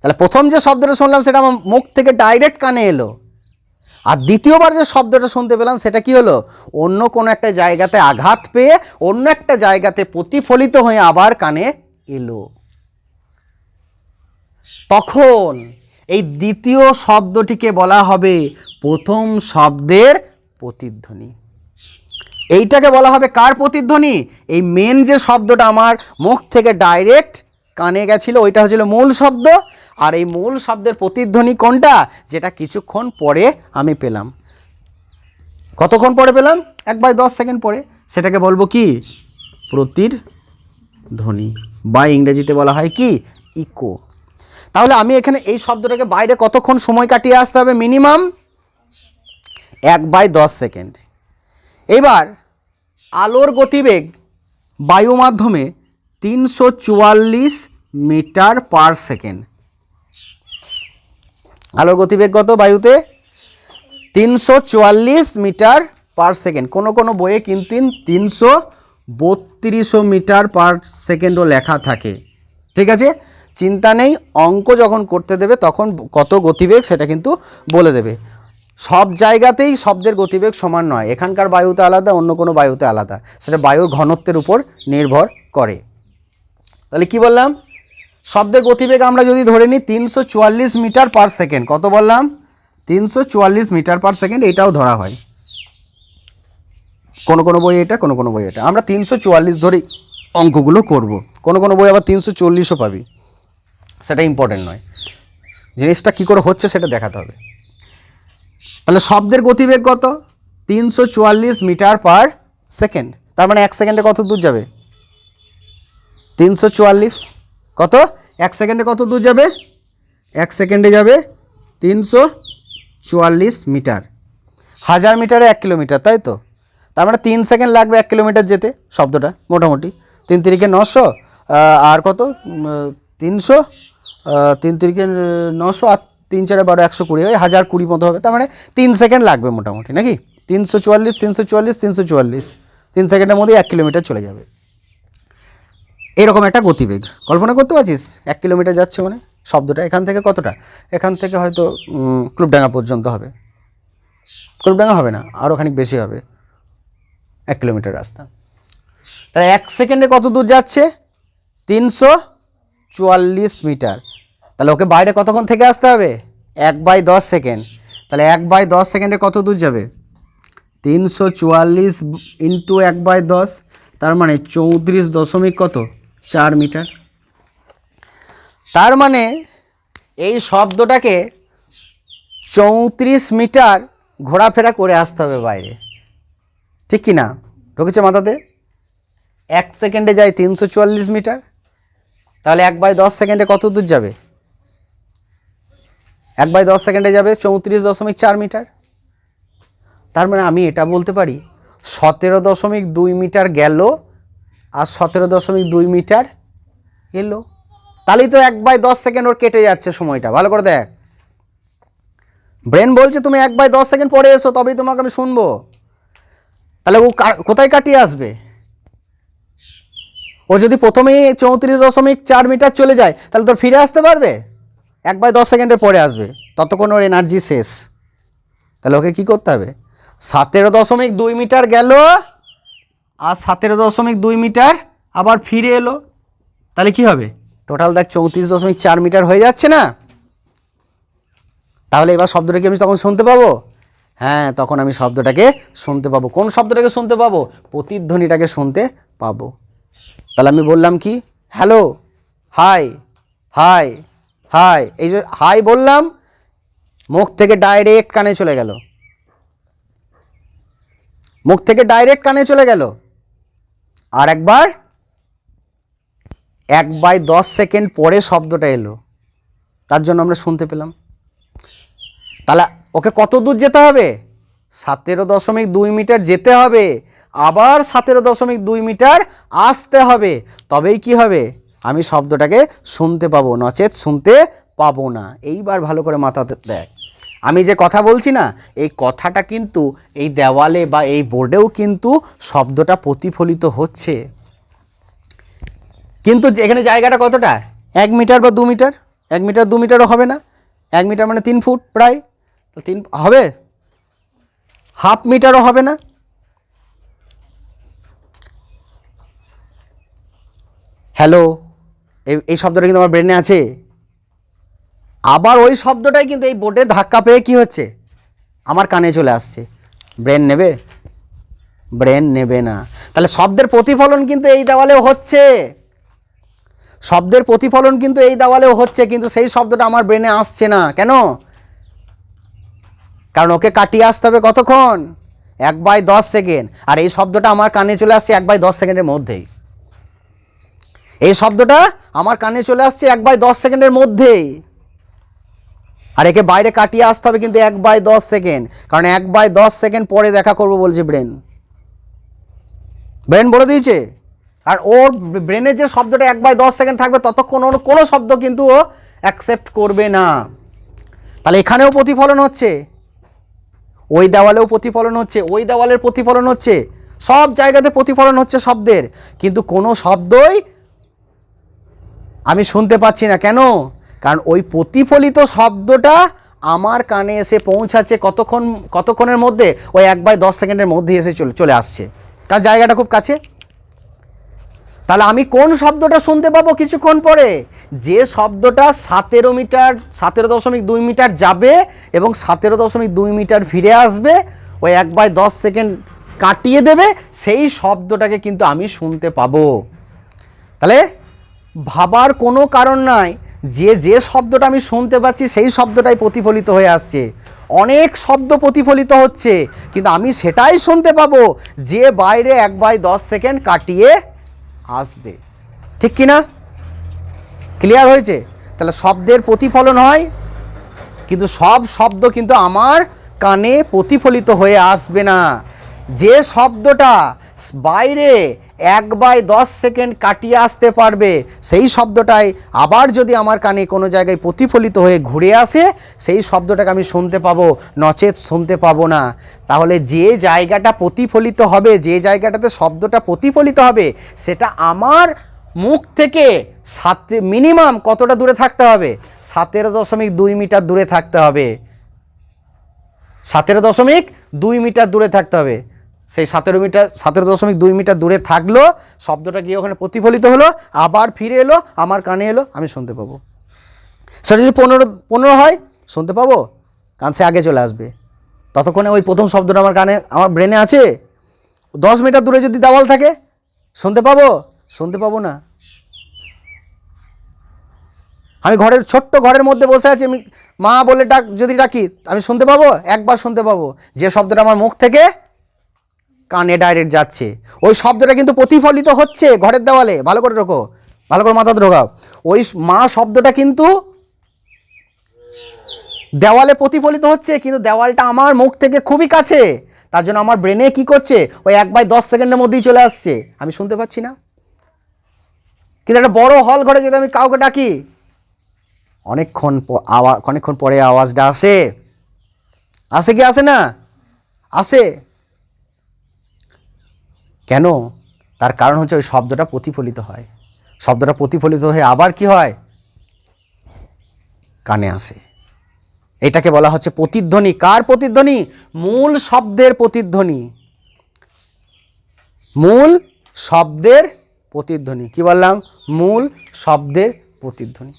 Speaker 1: তাহলে প্রথম যে শব্দটা শুনলাম সেটা আমার মুখ থেকে ডাইরেক্ট কানে এলো, আর দ্বিতীয়বার যে শব্দটা শুনতে পেলাম সেটা কি হলো? অন্য কোনো একটা জায়গাতে আঘাত পেয়ে অন্য একটা জায়গাতে প্রতিফলিত হয়ে আবার কানে এলো। তখন এই দ্বিতীয় শব্দটিকে বলা হবে প্রথম শব্দের প্রতিধ্বনি। এইটাকে বলা হবে কার প্রতিধ্বনি? এই মেন যে শব্দটা আমার মুখ থেকে ডাইরেক্ট কানে গেছিল, ওইটা হচ্ছিল মূল শব্দ। আর এই মূল শব্দের প্রতিধ্বনি কোনটা? যেটা কিছুক্ষণ পরে আমি পেলাম। কতক্ষণ পরে পেলাম? 1/10 সেকেন্ড পরে। সেটাকে বলবো কি? প্রতিধ্বনি, বা ইংরেজিতে বলা হয় কি? ইকো। তাহলে আমি এখানে এই শব্দটাকে বাইরে কতক্ষণ সময় কাটিয়ে আসতে হবে? Minimum 1/10 second. এবার আলোর গতিবেগ বায়ু মাধ্যমে 344 মিটার পার সেকেন্ড। আলোর গতিবেগ কত বায়ুতে? 344 মিটার পার সেকেন্ড। কোনো কোনো বইয়ে কিন্তু 300 3200 মিটার পার সেকেন্ডও লেখা থাকে। ঠিক আছে, চিন্তা নেই, অঙ্ক যখন করতে দেবে তখন কত গতিবেগ সেটা কিন্তু বলে দেবে। সব জায়গাতেই শব্দের গতিবেগ সমান নয়, এখানকার বায়ুতে আলাদা, অন্য কোনো বায়ুতে আলাদা, সেটা বায়ুর ঘনত্বের উপর নির্ভর করে। তাহলে কি বললাম, শব্দের গতিবেগ আমরা যদি ধরে নিই 344 মিটার পার সেকেন্ড, কত বললাম 344 মিটার পার সেকেন্ড, এটাও ধরা হয়, কোনো কোনো বই এটা, কোনো কোনো বই এটা, আমরা 344 ধরেই অঙ্কগুলো করব, কোনো কোনো বই আবার 340ও পাবি, সেটা ইম্পর্টেন্ট নয়, জিনিসটা কী করে হচ্ছে সেটা দেখাতে হবে। তাহলে শব্দের গতিবেগ কত, 344 মিটার পার সেকেন্ড, তার মানে 1 সেকেন্ডে কত দূর যাবে 344, কত 1 সেকেন্ডে কত দূর যাবে, 1 সেকেন্ডে যাবে 344 মিটার, 1000 মিটারে 1 কিলোমিটার, তাই তো, তার মানে 3 সেকেন্ড লাগবে 1 কিলোমিটার যেতে শব্দটা মোটামুটি, 3 তিরিকে 900 আর কত 300, 3 তিরিকে 900 আর 3 4 12 120 হয়, 1020 মতো হবে, তার মানে 3 সেকেন্ড লাগবে মোটামুটি নাকি, 344 344 344, 3 সেকেন্ডের মধ্যে 1 কিলোমিটার চলে যাবে, এরকম একটা গতিবেগ কল্পনা করতে পারছিস। 1 কিলোমিটার যাচ্ছে মানে শব্দটা এখান থেকে কতটা, এখান থেকে হয়তো ক্লুবডাঙ্গা পর্যন্ত হবে, ক্লুবডাঙ্গা হবে না, আরও খানিক বেশি হবে, 1 কিলোমিটার রাস্তা, তাহলে 1 সেকেন্ডে কত দূর যাচ্ছে 344 মিটার, তাহলে ওকে বাইরে কতক্ষণ থেকে আসতে হবে 1/10 সেকেন্ড, তাহলে 1/10 সেকেন্ডে কত দূর যাবে 344 ইন্টু 1/10, তার মানে 34 কত 4 মিটার, তার মানে এই শব্দটাকে 34 মিটার ঘোরাফেরা করে আসতে হবে বাইরে, ঠিক কি না, ঢুকেছে মাথাতে। 1 সেকেন্ডে যায় 344 মিটার, তাহলে 1/10 সেকেন্ডে কত দূর যাবে, 1/10 সেকেন্ডে যাবে 34.4 মিটার, তার মানে আমি এটা বলতে পারি 17.2 মিটার গেল আর 17.2 মিটার এলো, তাহলেই তো 1/10 সেকেন্ড ওর কেটে যাচ্ছে সময়টা, ভালো করে দেখ, ব্রেন বলছে তুমি 1/10 সেকেন্ড পরে এসো তবেই তোমাকে আমি শুনবো, তাহলে ও কোথায় কাটিয়ে আসবে, ও যদি প্রথমেই 34.4 মিটার চলে যায় তাহলে তোর ফিরে আসতে পারবে, 1/10 সেকেন্ডের পরে আসবে, ততক্ষণ ওর এনার্জি শেষ, তাহলে ওকে কী করতে হবে 17.2 মিটার গেল আর 17.2 মিটার আবার ফিরে এলো, তাহলে কি হবে টোটাল দেখ 34.4 মিটার হয়ে যাচ্ছে না, তাহলে এবার শব্দটাকে আমি তখন শুনতে পাবো, হ্যাঁ তখন আমি শব্দটাকে শুনতে পাবো, কোন শব্দটাকে শুনতে পাবো, প্রতিধ্বনিটাকে শুনতে পাবো, তাহলে আমি বললাম কি হ্যালো, হাই হাই হাই, এই যে হাই বললাম মুখ থেকে ডাইরেক্ট কানে চলে গেল, মুখ থেকে ডাইরেক্ট কানে চলে গেল, আর একবার 1/10 সেকেন্ড পরে শব্দটা এলো, তার জন্য আমরা শুনতে পেলাম, তাহলে ওকে কত দূর যেতে হবে 17.2 মিটার যেতে হবে, আবার 17.2 মিটার আসতে হবে, তবেই কি হবে আমি শব্দটাকে শুনতে পাবো, নচেত শুনতে পাবো না। এইবার ভালো করে মাথাতে দেখ, আমি যে কথা বলছি না এই কথাটা কিন্তু এই দেওয়ালে বা এই বোর্ডেও কিন্তু শব্দটা প্রতিফলিত হচ্ছে, কিন্তু এখানে জায়গাটা কতটা 1 মিটার বা 2 মিটার, 1 মিটার 2 মিটারও হবে না, 1 মিটার মানে 3 ফুট প্রায়, তো 3 হবে, হাফ মিটারও হবে না, হ্যালো এই শব্দটা কিন্তু আমার ব্রেনে আছে, আবার ওই শব্দটাই কিন্তু এই বোর্ডে ধাক্কা পেয়ে কি হচ্ছে আমার কানে চলে আসছে, ব্রেন নেবে, ব্রেন নেবে না, তাহলে শব্দের প্রতিফলন কিন্তু এই দেওয়ালেও হচ্ছে, শব্দের প্রতিফলন কিন্তু এই দেওয়ালেও হচ্ছে, কিন্তু সেই শব্দটা আমার ব্রেনে আসছে না, কেন, কারণ ওকে কাটিয়ে আসতে হবে কতক্ষণ 1/10 সেকেন্ড, আর এই শব্দটা আমার কানে চলে আসছে 1/10 সেকেন্ডের মধ্যেই, এই শব্দটা আমার কানে চলে আসছে 1/10 সেকেন্ডের মধ্যেই, আর একে বাইরে কাটিয়ে আসতে হবে কিন্তু 1/10 সেকেন্ড, কারণ 1/10 সেকেন্ড পরে দেখা করবো বলছে ব্রেন, ব্রেন বলে দিয়েছে, আর ওর ব্রেনে যে শব্দটা 1/10 সেকেন্ড থাকবে ততক্ষণ ওর কোনো শব্দ কিন্তু ও অ্যাকসেপ্ট করবে না, তাহলে এখানেও প্রতিফলন হচ্ছে, ওই দেওয়ালেও প্রতিফলন হচ্ছে, ওই দেওয়ালের প্রতিফলন হচ্ছে, সব জায়গাতে প্রতিফলন হচ্ছে শব্দের, কিন্তু কোনো শব্দই আমি শুনতে পাচ্ছি না। কেন? কারণ ওই প্রতিফলিত শব্দটা আমার কানে এসে পৌঁছাচ্ছে কতক্ষণের মধ্যে? ওই 1/10 সেকেন্ডের মধ্যে এসে চলে আসছে, কারণ জায়গাটা খুব কাছে। তাহলে আমি কোন শব্দটা শুনতে পাবো কিছুক্ষণ পরে? যে শব্দটা 17.2 মিটার যাবে এবং 17.2 মিটার ফিরে আসবে, ওই 1/10 সেকেন্ড কাটিয়ে দেবে, সেই শব্দটাকে কিন্তু আমি শুনতে পাবো। তাহলে ভাবার কোনো কারণ নাই যে শব্দটা আমি শুনতে পাচ্ছি সেই শব্দটাই প্রতিফলিত হয়ে আসছে। অনেক শব্দ প্রতিফলিত হচ্ছে, কিন্তু আমি সেটাই শুনতে পাবো যে বাইরে 1/10 সেকেন্ড কাটিয়ে আসবে। ঠিক কি না? ক্লিয়ার হয়েছে? তাহলে শব্দের প্রতিফলন হয়, কিন্তু সব শব্দ কিন্তু আমার কানে প্রতিফলিত হয়ে আসবে না। যে শব্দটা বাইরে 1/10 সেকেন্ড কাটিয়ে আসতে পারবে, সেই শব্দটাই আবার যদি আমার কানে কোনো জায়গায় প্রতিফলিত হয়ে ঘুরে আসে, সেই শব্দটাকে আমি শুনতে পাবো, নচেত শুনতে পাবো না। তাহলে যে জায়গাটা প্রতিফলিত হবে, যে জায়গাটাতে শব্দটা প্রতিফলিত হবে, সেটা আমার মুখ থেকে মিনিমাম কতটা দূরে থাকতে হবে? 17.2 মিটার দূরে থাকতে হবে। 17.2 মিটার দূরে থাকতে হবে। সেই 17.2 মিটার দূরে থাকলো, শব্দটা গিয়ে ওখানে প্রতিফলিত হলো, আবার ফিরে এলো, আমার কানে এলো, আমি শুনতে পাবো। সেটা যদি 15 হয়, শুনতে পাবো, কান সে আগে চলে আসবে। ততক্ষণে ওই প্রথম শব্দটা আমার কানে, আমার ব্রেনে আছে। 10 মিটার দূরে যদি দেওয়াল থাকে, শুনতে পাবো? শুনতে পাবো না। আমি ছোট্ট ঘরের মধ্যে বসে আছি, আমি মা বলে যদি ডাকি, আমি শুনতে পাবো? একবার শুনতে পাবো। যে শব্দটা আমার মুখ থেকে কানে ডাইরেক্ট যাচ্ছে, ওই শব্দটা কিন্তু প্রতিফলিত হচ্ছে ঘরের দেওয়ালে। ভালো করে ঢোকো, ভালো করে মাথাতে ঢোকাও। ওই মা শব্দটা কিন্তু দেওয়ালে প্রতিফলিত হচ্ছে, কিন্তু দেওয়ালটা আমার মুখ থেকে খুবই কাছে। তার জন্য আমার ব্রেনে কি করছে? ওই 1/10 সেকেন্ডের মধ্যেই চলে আসছে, আমি শুনতে পাচ্ছি না। কিন্তু একটা বড় হল ঘরে যদি আমি কাউকে ডাকি, অনেকক্ষণ পরে আওয়াজটা আসে। আসে কি আসে না? আসে। কেন? তার কারণ হচ্ছে ওই শব্দটা প্রতিফলিত হয়। শব্দটা প্রতিফলিত হয়ে আবার কি হয়? কানে আসে। এটাকে বলা হচ্ছে প্রতিধ্বনি। কার প্রতিধ্বনি? মূল শব্দের প্রতিধ্বনি। মূল শব্দের প্রতিধ্বনি। কি বললাম? মূল শব্দের প্রতিধ্বনি।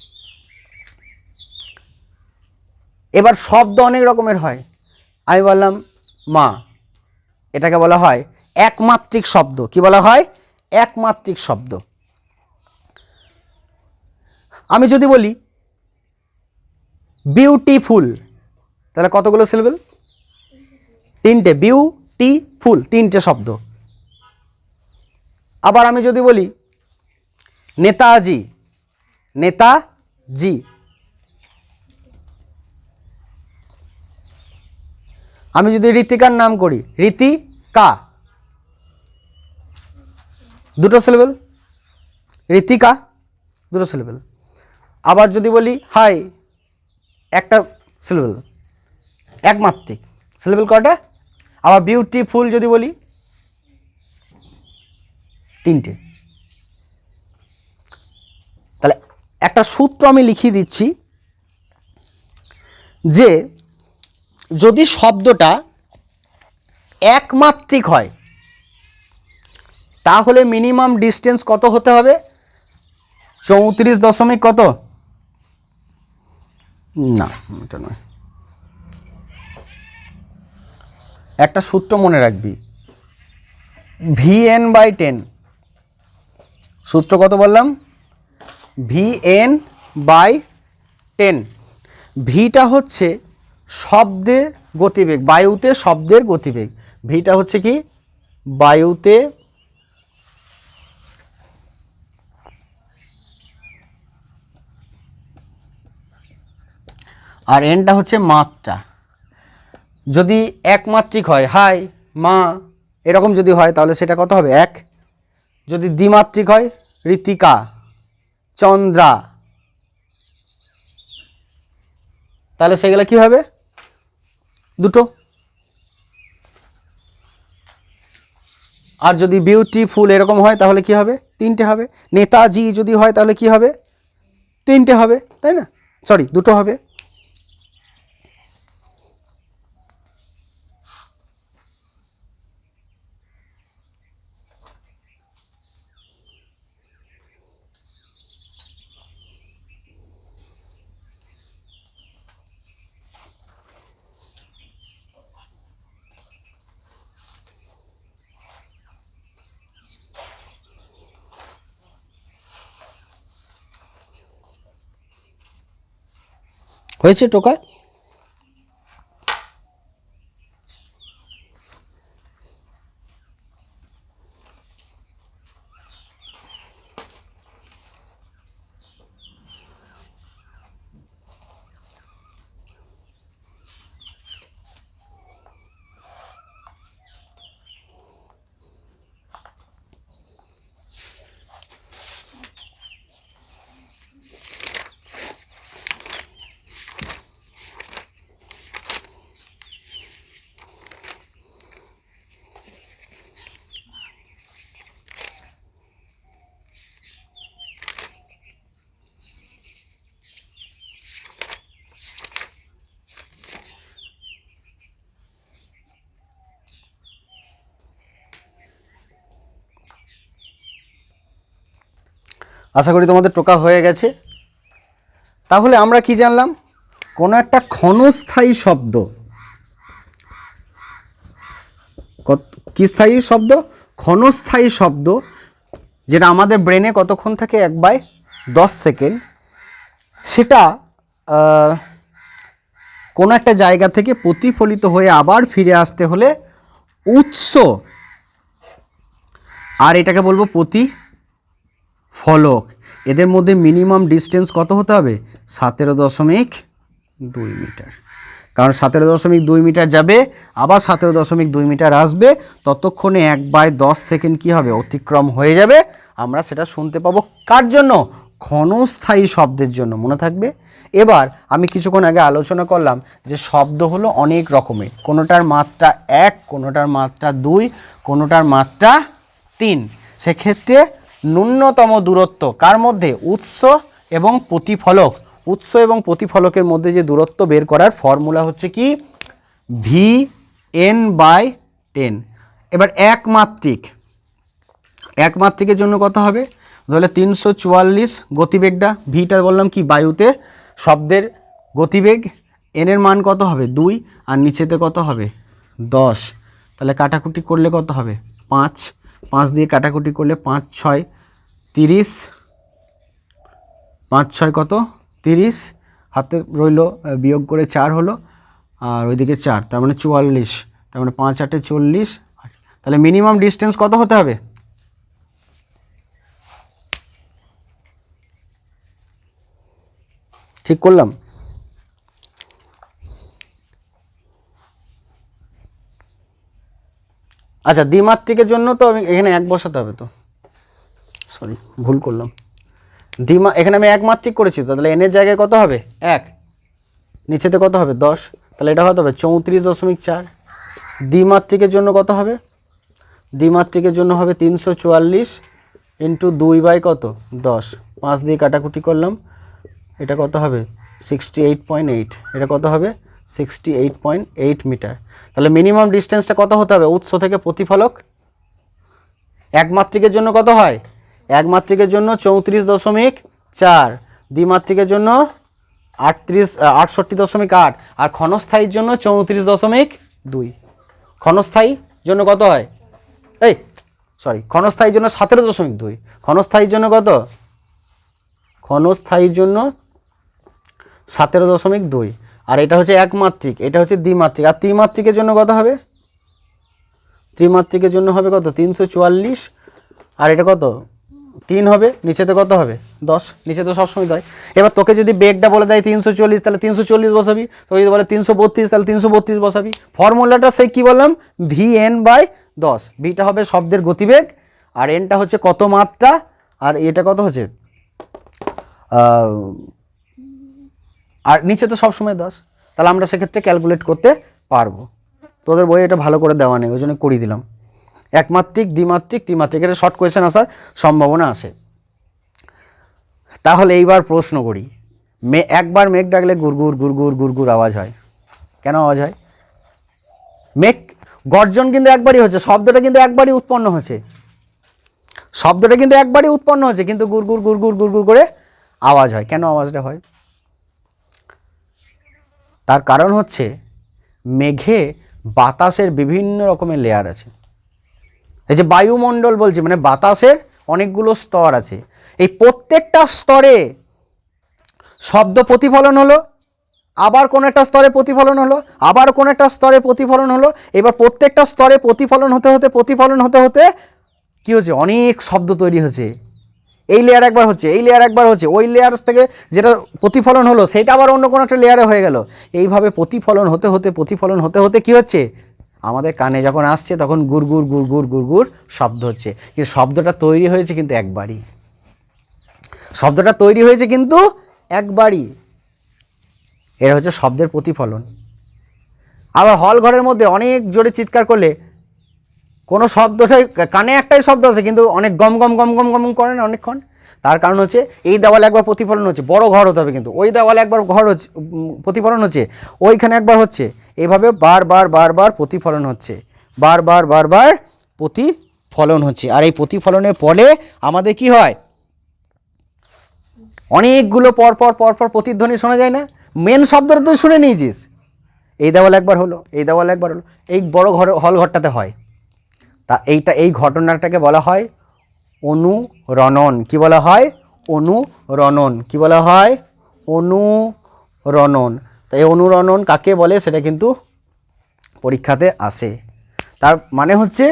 Speaker 1: এবার শব্দ অনেক রকমের হয়। আমি বললাম মা, এটাকে বলা হয় একমাত্রিক শব্দ। কি বলা হয়? একমাত্রিক শব্দ। আমি যদি বলি বিউটিফুল, তাহলে কতগুলো সিলেবল? 3টে। বিউটিফুল 3টে শব্দ। আবার আমি যদি বলি নেতাজি, নেতাজি, আমি যদি ঋতিকার নাম করি ঋতিকা, 2টো সিলেবল। ঋতিকা 2টো সিলেবল। আবার যদি বলি হাই, একটা সিলেবল, একমাত্রিক। সিলেবল কয়টা? আবার বিউটিফুল যদি বলি 3টে। তাহলে একটা সূত্র আমি লিখিয়ে দিচ্ছি, যে যদি শব্দটা একমাত্রিক হয়, তাহলে মিনিমাম ডিস্টেন্স কত হতে হবে? 34 দশমিক কত? না, এটা নয়। একটা সূত্র মনে রাখবি, VN/10। সূত্র কত বললাম? VN/10। ভিটা হচ্ছে শব্দের গতিবেগ, বায়ুতে শব্দের গতিবেগ। ভিটা হচ্ছে কি? বায়ুতে আর এনটা হচ্ছে মাত্রা। যদি একমাত্রিক হয়, হাই, মা, এরকম যদি হয়, তাহলে সেটা কত হবে? 1। যদি দ্বিমাত্রিক হয়, ঋতিকা, চন্দ্রা, তাহলে সেগুলো কি হবে? 2টো। আর যদি বিউটিফুল এরকম হয় তাহলে কি হবে? 3টে হবে। নেতাজি যদি হয় তাহলে কি হবে? 3টে হবে, তাই না? সরি, 2টো হবে। হয়েছে টোকা? আশা করি তোমাদের টোকা হয়ে গেছে। তাহলে আমরা কি জানলাম? কোনো একটা ক্ষণস্থায়ী শব্দ, কি স্থায়ী শব্দ? ক্ষণস্থায়ী শব্দ, যেটা আমাদের ব্রেনে কতক্ষণ থাকে? 1/10 সেকেন্ড। সেটা কোনো একটা জায়গা থেকে প্রতিফলিত হয়ে আবার ফিরে আসতে হলে উৎস, আর এটাকে বলবো প্রতিফলক, এদের মধ্যে মিনিমাম ডিস্টেন্স কত হতে হবে? 17.2 মিটার। কারণ 17.2 মিটার যাবে, আবার 17.2 মিটার আসবে, ততক্ষণে 1/10 সেকেন্ড কী হবে? অতিক্রম হয়ে যাবে। আমরা সেটা শুনতে পাবো কার জন্য? ক্ষণস্থায়ী শব্দের জন্য। মনে থাকবে? এবার আমি কিছুক্ষণ আগে আলোচনা করলাম যে শব্দ হলো অনেক রকমের, কোনোটার মাত্রা 1, কোনোটার মাত্রা 2, কোনোটার মাত্রা 3। সেক্ষেত্রে ন্যূনতম দূরত্ব কার মধ্যে? উৎস এবং প্রতিফলক। উৎস এবং প্রতিফলকের মধ্যে যে দূরত্ব বের করার ফর্মুলা হচ্ছে কি? VN/10। এবার একমাত্রিকের জন্য কত হবে? তাহলে 344 গতিবেগটা, ভিটা বললাম কি? বায়ুতে শব্দের গতিবেগ। এনের মান কত হবে? 2, আর নিচেতে কত হবে? 10। তাহলে কাটাকুটি করলে কত হবে? 5। 5 দিয়ে কাটাকুটি করলে 5 × 6 = 30। 5 × 6 কত? 30। হাতে রইল, বিয়োগ করে 4 হলো, আর ওইদিকে 4, তার মানে 44। তার মানে 5 × 8 = 40। তাহলে মিনিমাম ডিস্টেন্স কত হতে হবে? ঠিক করলাম? আচ্ছা, দ্বিমাত্রিকের জন্য তো আমি এখানে 1 বসাতে হবে, তো সরি ভুল করলাম। এখানে আমি একমাত্রিক করেছি, তো তাহলে এনের জায়গায় কত হবে? 1, নিচেতে কত হবে? 10। তাহলে এটা কত হবে? 34.4। দ্বিমাত্রিকের জন্য কত হবে? দ্বিমাত্রিকের জন্য হবে 344 × 2 কত? 10। 5 দিয়ে কাটাকুটি করলাম, এটা কত হবে? 68.8। এটা কত হবে? 68.8 মিটার। তাহলে মিনিমাম ডিস্টেন্সটা কত হতে হবে উৎস থেকে প্রতিফলক? একমাত্রিকের জন্য কত হয়? একমাত্রিকের জন্য 34.4, দ্বিমাত্রিকের জন্য 68.8, আর ক্ষণস্থায়ীর জন্য 34.2। ক্ষণস্থায়ীর জন্য কত হয়? ক্ষণস্থায়ীর জন্য 17.2। ক্ষণস্থায়ীর জন্য কত? ক্ষণস্থায়ীর জন্য 17.2। আর এটা হচ্ছে একমাত্রিক, এটা হচ্ছে দ্বিমাত্রিক। আর ত্রিমাত্রিকের জন্য কত হবে? ত্রিমাত্রিকের জন্য হবে কত? 344, আর এটা কত? 3 হবে, নিচেতে কত হবে? 10। নিচে তো সবসময় দেয়। এবার তোকে যদি বেগটা বলে দেয় 340, তাহলে 340 বসাবি। তো যদি বলে 332, তাহলে 332 বসাবি। ফর্মুলাটা সেই কি বললাম? VN/10। ভিটা হবে শব্দের গতিবেগ, আর এনটা হচ্ছে কত মাত্রা, আর এটা কত হচ্ছে, আর নিচে তো সবসময় 10। তাহলে আমরা সেক্ষেত্রে ক্যালকুলেট করতে পারবো। তোদের বইয়ে এটা ভালো করে দেওয়া নেই, ওই জন্য করিয়ে দিলাম। একমাত্রিক, দ্বিমাত্রিক, ত্রিমাত্রিক। এটা শর্ট কোয়েশ্চেন আসার সম্ভাবনা আছে। তাহলে এইবার প্রশ্ন করি, একবার মেঘ ডাকলে গুড়গুড় গুড়গুড় গুড়গুড় আওয়াজ হয়, কেন আওয়াজ হয়? মেঘ গর্জন কিন্তু একবারই হচ্ছে, শব্দটা কিন্তু একবারই উৎপন্ন হচ্ছে, শব্দটা কিন্তু একবারই উৎপন্ন হচ্ছে, কিন্তু গুড়গুড় গুড়গুড় গুড়গুড় করে আওয়াজ হয়। কেন আওয়াজটা হয়? তার কারণ হচ্ছে মেঘে বাতাসের বিভিন্ন রকমের লেয়ার আছে। এই যে বায়ুমণ্ডল বলছি, মানে বাতাসের অনেকগুলো স্তর আছে। এই প্রত্যেকটা স্তরে শব্দ প্রতিফলন হলো, আবার কোন একটা স্তরে প্রতিফলন হলো, আবার কোন একটা স্তরে প্রতিফলন হলো। এবার প্রত্যেকটা স্তরে প্রতিফলন হতে হতে প্রতিফলন হতে হতে কি হচ্ছে? অনেক শব্দ তৈরি হচ্ছে। এই লেয়ার একবার হচ্ছে, এই লেয়ার একবার হচ্ছে, ওই লেয়ার থেকে যেটা প্রতিফলন হলো সেটা আবার অন্য কোনো একটা লেয়ারে হয়ে গেল। এইভাবে প্রতিফলন হতে হতে প্রতিফলন হতে হতে কি হচ্ছে? আমাদের কানে যখন আসছে তখন গুড়গুড় গুড়গুড় গুড়গুড় শব্দ হচ্ছে। কিন্তু শব্দটা তৈরি হয়েছে কিন্তু একবারই, শব্দটা তৈরি হয়েছে কিন্তু একবারই। এটা হচ্ছে শব্দের প্রতিফলন। আবার হল ঘরের মধ্যে অনেক জোরে চিৎকার করলে কোনো শব্দটাই, কানে একটাই শব্দ আছে কিন্তু অনেক গম গম গম গম গম করে না অনেকক্ষণ। তার কারণ হচ্ছে এই দেওয়ালে একবার প্রতিফলন হচ্ছে, বড় ঘর হতে হবে কিন্তু ওই দেওয়ালে একবার ঘর হচ্ছে, প্রতিফলন হচ্ছে, ওইখানে একবার হচ্ছে, এভাবে বারবার বারবার প্রতিফলন হচ্ছে, বারবার বারবার প্রতিফলন হচ্ছে। আর এই প্রতিফলনের ফলে আমাদের কি হয়? অনেকগুলো পরপর পরপর প্রতিধ্বনি শোনা যায় না? মেন শব্দটা তুই শুনে নিয়েছিস, এই দেওয়াল একবার হলো, এই দেওয়াল একবার হলো, এই বড় ঘর হল ঘরটাতে হয়। তা এই ঘটনাটাকে বলা হয় অনুরণন। কি বলা হয়? অনুরণন। কি বলা হয়? অনুরণন। তাই এই অনুরণন কাকে বলে সেটা কিন্তু পরীক্ষাতে আসে। তার মানে হচ্ছে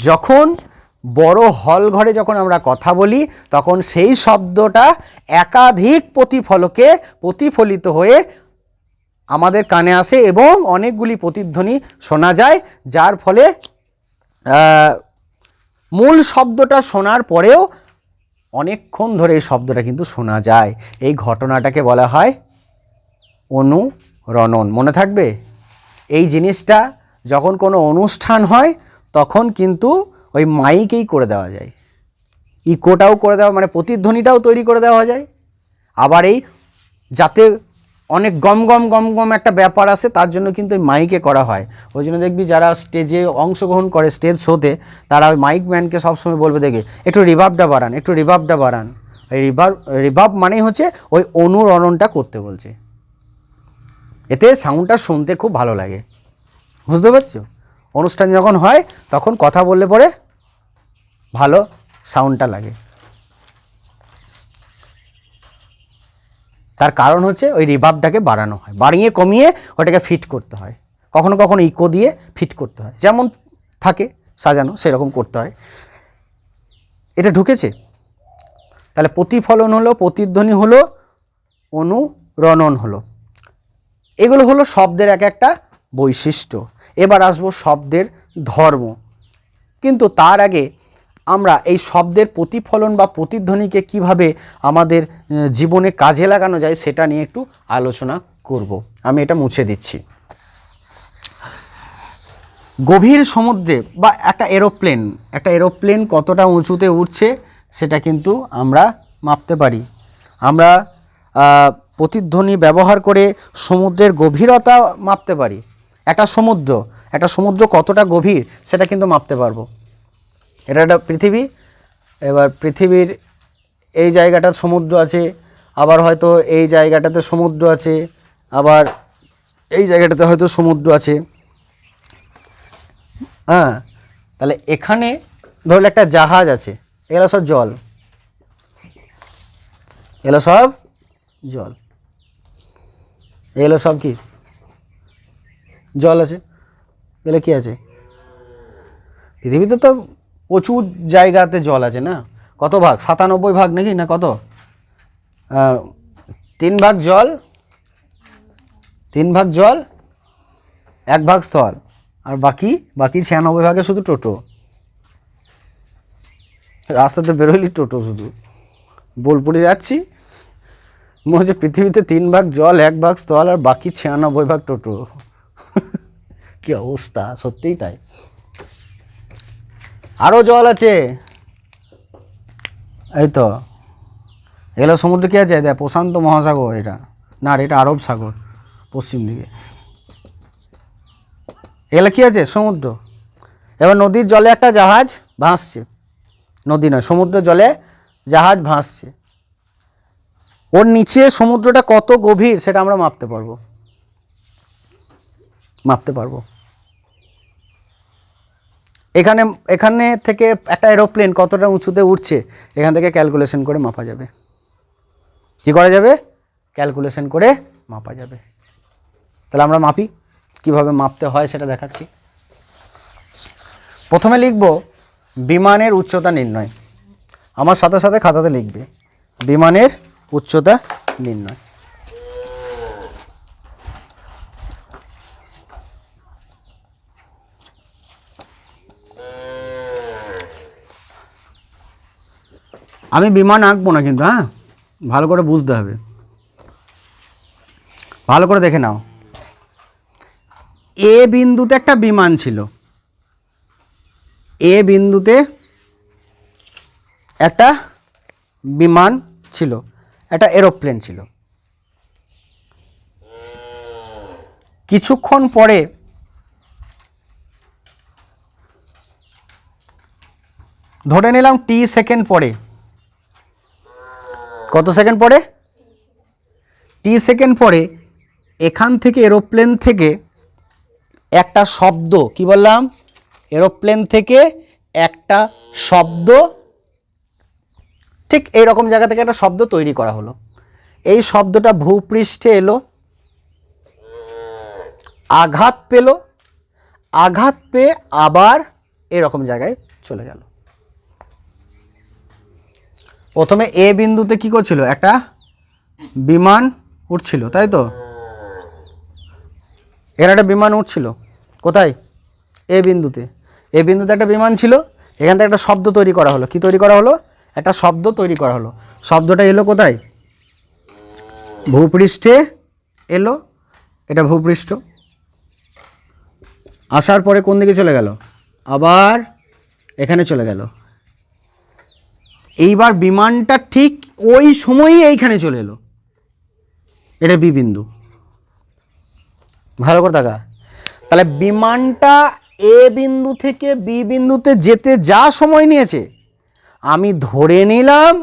Speaker 1: যখন বড় হল ঘরে যখন আমরা কথা বলি তখন সেই শব্দটা একাধিক প্রতিফলকে প্রতিফলিত হয়ে আমাদের কানে আসে এবং অনেকগুলি প্রতিধ্বনি শোনা যায়, যার ফলে মূল শব্দটা শোনার পরেও অনেকক্ষণ ধরে এই শব্দটা কিন্তু শোনা যায়। এই ঘটনাটাকে বলা হয় অনুরণন। মনে থাকবে এই জিনিসটা, যখন কোনো অনুষ্ঠান হয় তখন কিন্তু ওই মাইকেই করে দেওয়া যায়, ইকোটাও করে দেওয়া, মানে প্রতিধ্বনিটাও তৈরি করে দেওয়া যায়। আবার এই যাতে অনেক গম গম গম গম একটা ব্যাপার আছে তার জন্য কিন্তু ওই মাইকে করা হয়। ওই জন্য দেখবি যারা স্টেজে অংশগ্রহণ করে স্টেজ শোতে, তারা ওই মাইক ম্যানকে সবসময় বলবে, দেখবে একটু রিভার্বটা বাড়ান, একটু রিভার্বটা বাড়ান। এই রিভার্ব মানেই হচ্ছে ওই অনুরণনটা করতে বলছে, এতে সাউন্ডটা শুনতে খুব ভালো লাগে। বুঝতে পারছো? অনুষ্ঠান যখন হয় তখন কথা বললে পরে ভালো সাউন্ডটা লাগে। তার কারণ হচ্ছে ওই রিভার্বটাকে বাড়ানো হয়, বাড়িয়ে কমিয়ে ওটাকে ফিট করতে হয়, কখনো কখনো ইকো দিয়ে ফিট করতে হয়, যেমন থাকে সাজানো সেরকম করতে হয়। এটা ঢুকেছে? তাহলে প্রতিফলন হলো, প্রতিধ্বনি হলো, অনুরণন হলো। এগুলো হলো শব্দের এক একটা বৈশিষ্ট্য। এবার আসবো শব্দের ধর্ম। কিন্তু তার আগে আমরা এই শব্দের প্রতিফলন বা প্রতিধ্বনিকে কিভাবে আমাদের জীবনে কাজে লাগানো যায় সেটা নিয়ে একটু আলোচনা করব। আমি এটা মুছে দিচ্ছি। গভীর সমুদ্রে বা একটা এরোপ্লেন কতটা উঁচুতে উঠছে সেটা কিন্তু আমরা মাপতে পারি। আমরা প্রতিধ্বনি ব্যবহার করে সমুদ্রের গভীরতা মাপতে পারি। একটা সমুদ্র কতটা গভীর সেটা কিন্তু মাপতে পারবো। এটা একটা পৃথিবী, এবার পৃথিবীর এই জায়গাটার সমুদ্র আছে, আবার হয়তো এই জায়গাটাতে সমুদ্র আছে, আবার এই জায়গাটাতে হয়তো সমুদ্র আছে। হ্যাঁ, তাহলে এখানে ধরলে একটা জাহাজ আছে, এগুলো সব জল, এগুলো সব জল, এগুলো সব কি জল আছে। এগুলো কি আছে? পৃথিবীতে তো প্রচুর জায়গাতে জল আছে না? কত ভাগ? 97 ভাগ নাকি না কত? 3 ভাগ জল, 3 ভাগ জল, 1 ভাগ স্থল, আর বাকি 96 ভাগে শুধু টোটো। রাস্তাতে বেরোলি টোটো শুধু। বোলপুরে যাচ্ছি, মনে হচ্ছে পৃথিবীতে 3 ভাগ জল, 1 ভাগ স্থল, আর বাকি 96 ভাগ টোটো। কি অবস্থা, সত্যিই তাই। আরও জল আছে, এই তো এগুলো সমুদ্র কী আছে, দেখ প্রশান্ত মহাসাগর, এটা না এটা আরব সাগর পশ্চিম দিকে, এগুলো কী আছে সমুদ্র। এবার নদীর জলে একটা জাহাজ ভাসছে, নদী নয় সমুদ্র জলে জাহাজ ভাসছে, ওর নিচে সমুদ্রটা কত গভীর সেটা আমরা মাপতে পারবো, এখানে এখানে থেকে একটা এরোপ্লেন কতটা উঁচুতে উঠছে এখান থেকে ক্যালকুলেশন করে মাপা যাবে। কি করা যাবে? ক্যালকুলেশন করে মাপা যাবে। তাহলে আমরা মাপি, কিভাবে মাপতে হয় সেটা দেখাচ্ছি। প্রথমে লিখব বিমানের উচ্চতা নির্ণয়, আমার সাথে সাথে খাতাতে লিখবে বিমানের উচ্চতা নির্ণয়। আমি বিমান আঁকবো না কিন্তু, হ্যাঁ ভালো করে বুঝতে হবে, ভালো করে দেখে নাও। এ বিন্দুতে একটা বিমান ছিল, এ বিন্দুতে একটা বিমান ছিল, একটা এরোপ্লেন ছিল। কিছুক্ষণ পরে ধরে নিলাম টি সেকেন্ড পরে, কত সেকেন্ড পরে? টি সেকেন্ড পরে এখান থেকে এরোপ্লেন থেকে একটা শব্দ, কি বললাম, এরোপ্লেন থেকে একটা শব্দ, ঠিক এই রকম জায়গা থেকে একটা শব্দ তৈরি করা হলো। এই শব্দটা ভূপৃষ্ঠে এলো, আঘাত পেল, আঘাত পেয়ে আবার এরকম জায়গায় চলে গেল। প্রথমে এ বিন্দুতে কি করছিল, একটা বিমান উঠছিল, তাই তো, এখানে একটা বিমান উঠছিল, কোথায়? এ বিন্দুতে। এ বিন্দুতে একটা বিমান ছিল, এখান থেকে একটা শব্দ তৈরি করা হলো। কি তৈরি করা হলো? একটা শব্দ তৈরি করা হলো। শব্দটা এলো কোথায়? ভূপৃষ্ঠে এলো, এটা ভূপৃষ্ঠ। আসার পরে কোন দিকে চলে গেল? আবার এখানে চলে গেল। এইবার বিমানটা ঠিক ওই সময়ই এইখানে চলে এলো, এটা বি বিন্দু। ভালো করে দেখা, তাহলে বিমানটা এ বিন্দু থেকে বি বিন্দুতে যেতে যা সময় নিয়েছে, আমি ধরে নিলাম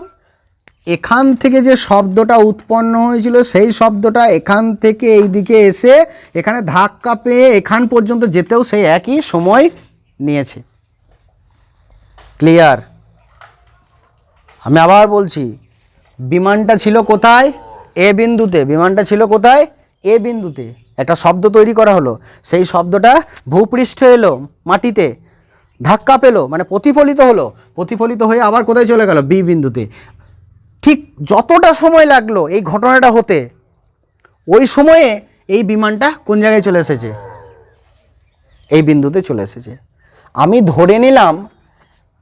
Speaker 1: এখান থেকে যে শব্দটা উৎপন্ন হয়েছিল সেই শব্দটা এখান থেকে এই দিকে এসে এখানে ধাক্কা পেয়ে এখান পর্যন্ত যেতেও সেই একই সময় নিয়েছে। ক্লিয়ার? আমি আবার বলছি, বিমানটা ছিল কোথায়? এ বিন্দুতে। বিমানটা ছিল কোথায়? এ বিন্দুতে। একটা শব্দ তৈরি করা হলো, সেই শব্দটা ভূপৃষ্ঠে এলো, মাটিতে ধাক্কা পেলো, মানে প্রতিফলিত হলো, প্রতিফলিত হয়ে আবার কোথায় চলে গেল? বি বিন্দুতে। ঠিক যতটা সময় লাগলো এই ঘটনাটা হতে, ওই সময়ে এই বিমানটা কোন জায়গায় চলে এসেছে? এই বিন্দুতে চলে এসেছে। আমি ধরে নিলাম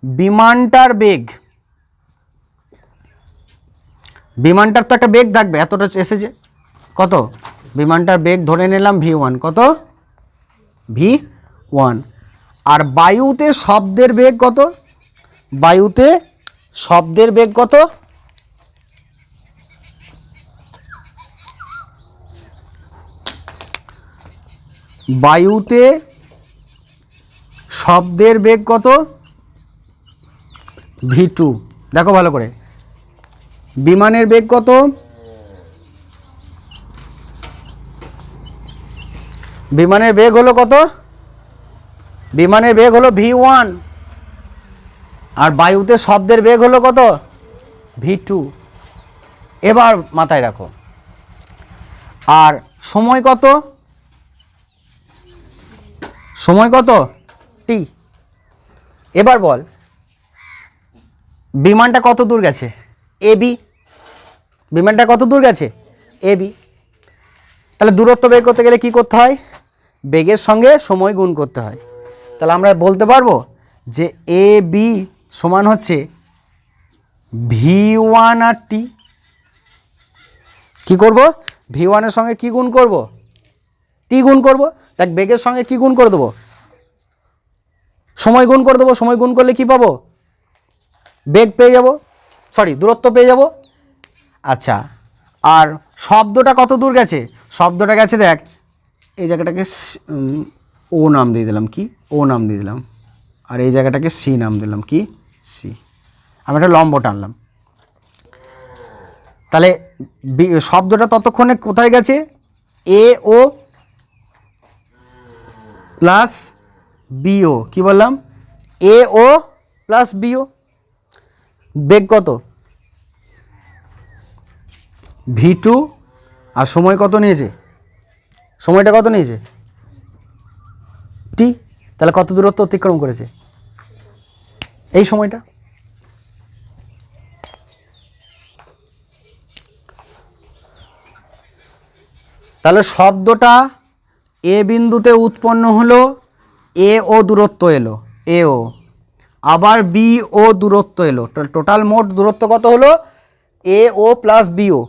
Speaker 1: বিমানটার বেগ, বিমানটার তো একটা বেগ থাকবে, এতটা এসেছে, কত? বিমানটার বেগ ধরে নিলাম v1, কত? v1। আর বায়ুতে শব্দের বেগ কত? বায়ুতে শব্দের বেগ কত? বায়ুতে শব্দের বেগ কত? v2। দেখো ভালো করে, বিমানের বেগ কত? বিমানের বেগ হলো কত? বিমানের বেগ হলো v1, আর বায়ুতে শব্দের বেগ হলো কত? v2। এবার মাথায় রাখো, আর সময় কত? সময় কত? t। এবার বল বিমানটা কত দূর গেছে? এবি। বিমানটা কত দূর গেছে? এবি। তাহলে দূরত্ব বের করতে গেলে কি করতে হয়? বেগের সঙ্গে সময় গুণ করতে হয়। তাহলে আমরা বলতে পারবো যে এ বি সমান হচ্ছে v1 আর t। কি করব? v1 এর সঙ্গে কি গুণ করব? t গুণ করব। দেখ বেগের সঙ্গে কি গুণ করে দেবো? সময় গুণ করে দেবো, সময় গুণ করলে কি পাবো? বেগ পেয়ে যাব, সরি দূরত্ব পেয়ে যাব। আচ্ছা, আর শব্দটা কত দূর গেছে? শব্দটা গেছে দেখ, এই জায়গাটাকে ও নাম দিয়ে দিলাম, কি ও নাম দিয়ে দিলাম, আর এই জায়গাটাকে সি নাম দিলাম, কি সি। আমি একটা লম্ব টানলাম, তাহলে শব্দটা ততক্ষণে কোথায় গেছে? এ ও প্লাস বিও, কি বললাম? এ ও প্লাস বিও। বেগ কত? v2, আর সময় কত নিয়েছে? সময়টা কত নিয়েছে? টি। তাহলে কত দূরত্ব অতিক্রম করেছে? এই সময়টা। তাহলে শব্দটা এ বিন্দুতে উৎপন্ন হলো, এ ও দূরত্ব এলো, এ ও, আবার বি ও দূরত্ব এলো, টোটাল মোট দূরত্ব কত হলো? এ ও প্লাস বিও।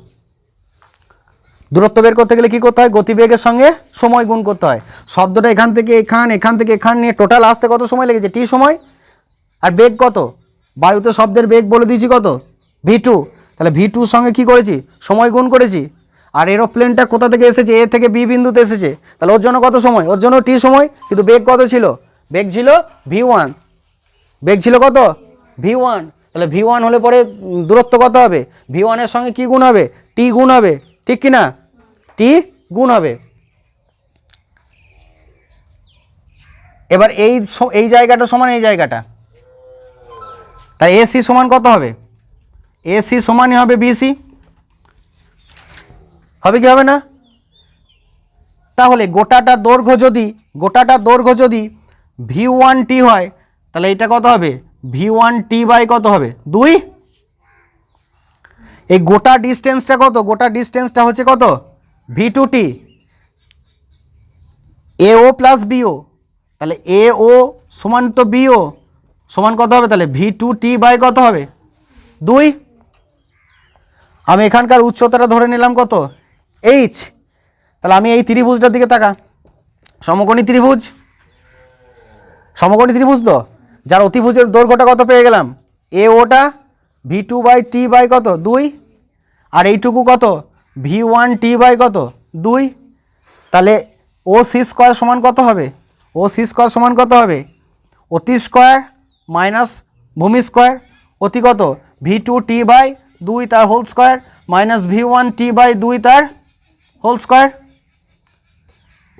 Speaker 1: দূরত্ব বের করতে গেলে কী করতে হয়? গতিবেগের সঙ্গে সময় গুণ করতে হয়। শব্দটা এখান থেকে এখান থেকে এখান নিয়ে টোটাল আসতে কত সময় লেগেছে? টি সময়। আর বেগ কত? বায়ুতে শব্দের বেগ বলে দিয়েছি কত? v2। তাহলে v2 সঙ্গে কি করেছি? সময় গুণ করেছি। আর এরোপ্লেনটা কোথা থেকে এসেছে? এ থেকে বি বিন্দুতে এসেছে, তাহলে ওর জন্য কত সময়? ওর জন্য টি সময়। কিন্তু বেগ কত ছিল? বেগ ছিল v1। বেগ ছিল কত? v1। তাহলে v1 হলে পরে দূরত্ব কত হবে? v1 এর সঙ্গে কি গুণ হবে? টি গুণ হবে, ঠিক কি না? টি গুণ হবে। এবার এই জায়গাটা সমান এই জায়গাটা, তাই এসি সমান কত হবে? এসি সমানই হবে বিসি, হবে কি হবে না? তাহলে গোটাটা দৈর্ঘ্য যদি v1t হয়, তাহলে এটা কত হবে? v1t বাই কত হবে? 2। এই গোটা ডিস্টেন্সটা কত? গোটা ডিস্টেন্সটা হচ্ছে কত? v2t, এও প্লাস বিও। তাহলে এও সমান তো বিও, সমান কত হবে? তাহলে v2t বাই কত হবে? 2। আমি এখানকার উচ্চতাটা ধরে নিলাম কত? h। তাহলে আমি এই ত্রিভুজটার দিকে তাকা, সমকোণী ত্রিভুজ, সমকোণী ত্রিভুজ তো, যার অতিভুজের দৈর্ঘ্যটা কত পেয়ে গেলাম? এ ওটা v2 বাই টি বাই কত? 2। আর এইটুকু কত? v1t বাই কত? 2। তাহলে ও সি স্কোয়ার সমান কত হবে? ও সি স্কোয়ার সমান কত হবে? অতি স্কোয়ার মাইনাস ভূমি স্কোয়ার, অতি কত? v2t বাই 2 তার whole square minus v1t by 2 তার হোল স্কোয়ার।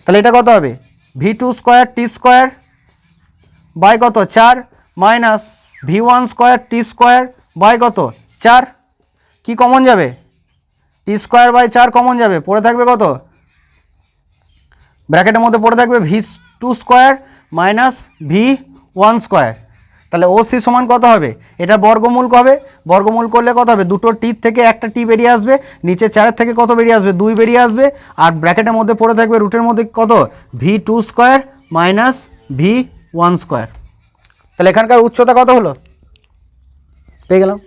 Speaker 1: তাহলে এটা কত হবে? v2 square T square by কত? 4 minus v1 square T square by কত? 4। কি কমন যাবে? টি স্কোয়ার বাই 4 কমন যাবে, পড়ে থাকবে কত? ব্র্যাকেটের মধ্যে পড়ে থাকবে v2 square minus v1 square. তাহলে ও সি সমান কত হবে? এটা বর্গমূল কবে? বর্গমূল করলে কত হবে? দুটো টির থেকে একটা টি বেরিয়ে আসবে, নিচে 4 থেকে কত বেরিয়ে আসবে? 2 বেরিয়ে আসবে। আর ব্র্যাকেটের মধ্যে পড়ে থাকবে রুটের মধ্যে কত? v2 square minus v1 square. তাহলে এখানকার উচ্চতা কত হলো? পেয়ে গেলাম।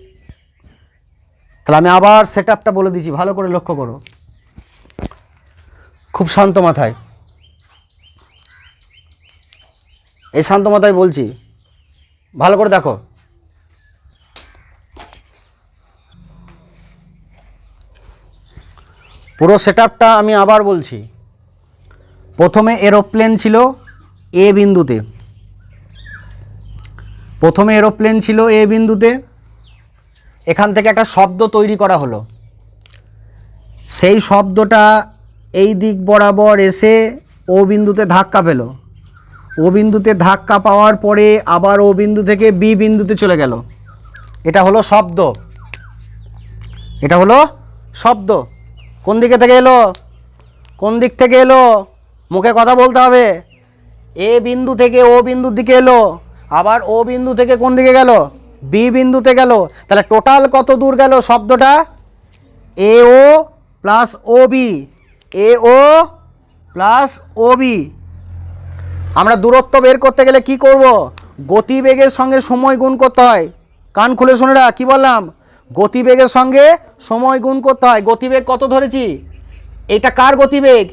Speaker 1: তাহলে আমি আবার সেট আপটা বলে দিচ্ছি, ভালো করে লক্ষ্য করো, খুব শান্ত মাথায়, এই শান্ত মাথায় বলছি, ভালো করে দেখো। পুরো সেট আপটা আমি আবার বলছি। প্রথমে এরোপ্লেন ছিল এ বিন্দুতে, এখান থেকে একটা শব্দ তৈরি করা হলো। সেই শব্দটা এই দিক বরাবর এসে ও বিন্দুতে ধাক্কা পেল, ও বিন্দুতে ধাক্কা পাওয়ার পরে আবার ও বিন্দু থেকে বি বিন্দুতে চলে গেল। এটা হলো শব্দ, এটা হলো শব্দ। কোন দিকে থেকে এলো? কোন দিক থেকে এলো? মুখে কথা বলতে হবে। এ বিন্দু থেকে ও বিন্দুর দিকে এলো, আবার ও বিন্দু থেকে কোন দিকে গেল? বি বিন্দুতে গেল। তাহলে টোটাল কত দূর গেল শব্দটা? এ ও প্লাস ও বি, এ ও প্লাস ও বি। আমরা দূরত্ব বের করতে গেলে কি করব? গতিবেগের সঙ্গে সময় গুণ করতে হয়। কান খুলে শুনে রাখ, কি বললাম? গতিবেগের সঙ্গে সময় গুণ করতে হয়। গতিবেগ কত ধরেছি? এটা কার গতিবেগ?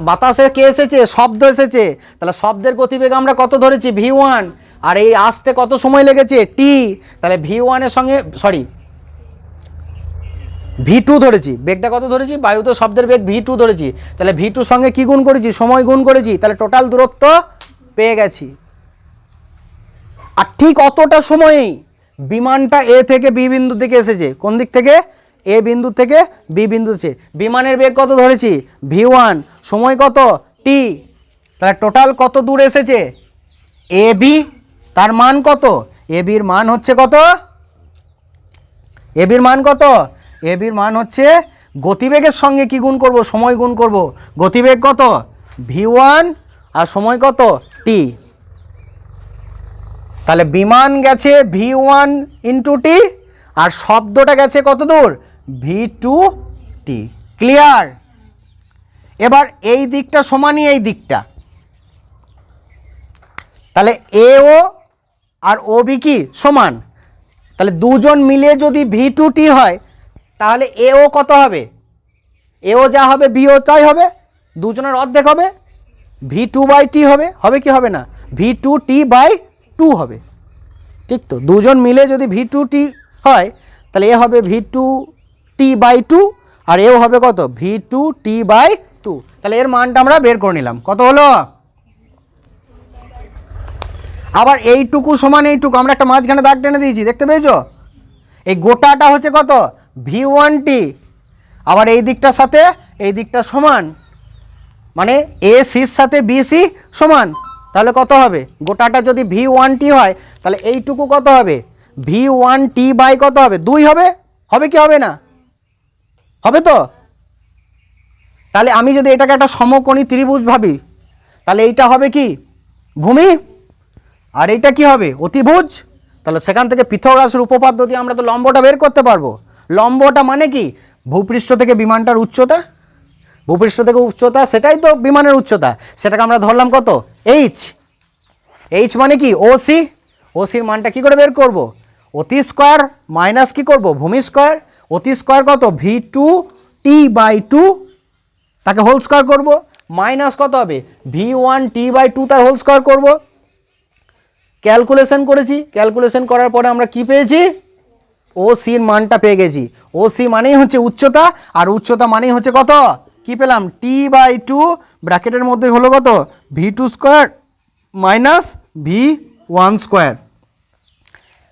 Speaker 1: বাতাসে কে এসেছে? শব্দ এসেছে। তাহলে শব্দের গতিবেগ আমরা কত ধরেছি? v1। আর এই আসতে কত সময় লেগেছে? t। তাহলে v1 এর সঙ্গে v2 ধরেছি। বেগটা কত ধরেছি? বায়ুতে শব্দের বেগ v2 ধরেছি। তাহলে v2 সঙ্গে কি গুণ করেছি? সময় গুণ করেছি। তাহলে টোটাল দূরত্ব পেয়ে গেছি। আর ঠিক অতটা সময়েই বিমানটা এ থেকে বি বিন্দু থেকে এসেছে। কোন দিক থেকে? এ বিন্দু থেকে বি বিন্দুতে। বিমানের বেগ কত ধরেছি? v1। সময় কত? t। তাহলে টোটাল কত দূর এসেছে? A B. তার মান কত? এ বির মান হচ্ছে কত? এ বির মান কত? এ বির মান হচ্ছে গতিবেগের সঙ্গে কি গুণ করব? সময় গুণ করব। গতিবেগ কত? v1 আর সময় কত? t। তাহলে বিমান গেছে v1 ইন্টু t আর শব্দটা গেছে কত দূর? v2t। ক্লিয়ার? এবার এই দিকটা সমানই এই দিকটা। তাহলে এও আর ও বি কি সমান? তাহলে দুজন মিলে যদি v2t হয় তাহলে এও কত হবে? এও যা হবে বিও তাই হবে। দুজনের অর্ধেক হবে, v2/t হবে। হবে কি হবে না? v2t/2 হবে। ঠিক তো? দুজন মিলে যদি v2t হয় তাহলে এ হবে v2t/2 আর এও হবে কত? v2t/2। তাহলে এর মানটা আমরা বের করে নিলাম। কত হলো? আবার এইটুকু সমান এইটুকু আমরা একটা মাঝখানে দাগ টেনে দিয়েছি, দেখতে পেয়েছো? এই গোটাটা হচ্ছে কত? v1t। আবার এই দিকটার সাথে এই দিকটা সমান, মানে এ সির সাথে বি সি সমান। তাহলে কত হবে? গোটাটা যদি v1t হয় তাহলে এইটুকু কত হবে? v1t বাই কত হবে? 2 হবে। হবে কি হবে না? হবে তো? তাহলে আমি যদি এটাকে একটা সমকোণী ত্রিভুজ ভাবি তাহলে এইটা হবে কি? ভূমি। আর এইটা কি হবে? অতিভুজ। তাহলে সেখান থেকে পিথাগোরাসের উপপাদ্য দিয়ে আমরা তো লম্বটা বের করতে পারবো। লম্বটা মানে কি? ভূপৃষ্ঠ থেকে বিমানটার উচ্চতা। ভূপৃষ্ঠ থেকে উচ্চতা, সেটাই তো বিমানের উচ্চতা। সেটাকে আমরা ধরলাম কত? এইচ। এইচ মানে কি? ওসি। ওসির মানটা কি করে বের করব? অতি স্কোয়ার মাইনাস কি করব? ভূমি স্কোয়ার। অতি স্কোয়ার কত? v2t/2, তাকে হোল স্কোয়ার করব। মাইনাস কত হবে? v1t/2 তার হোল স্কোয়ার করব। ক্যালকুলেশন করেছি। ক্যালকুলেশন করার পরে আমরা কি পেয়েছি? ও সির মানটা পেয়ে গেছি। ও সি মানেই হচ্ছে উচ্চতা, আর উচ্চতা মানেই হচ্ছে কত? কি পেলাম? t/2 ব্র্যাকেটের মধ্যে হলো কত? v2 square minus v1 square.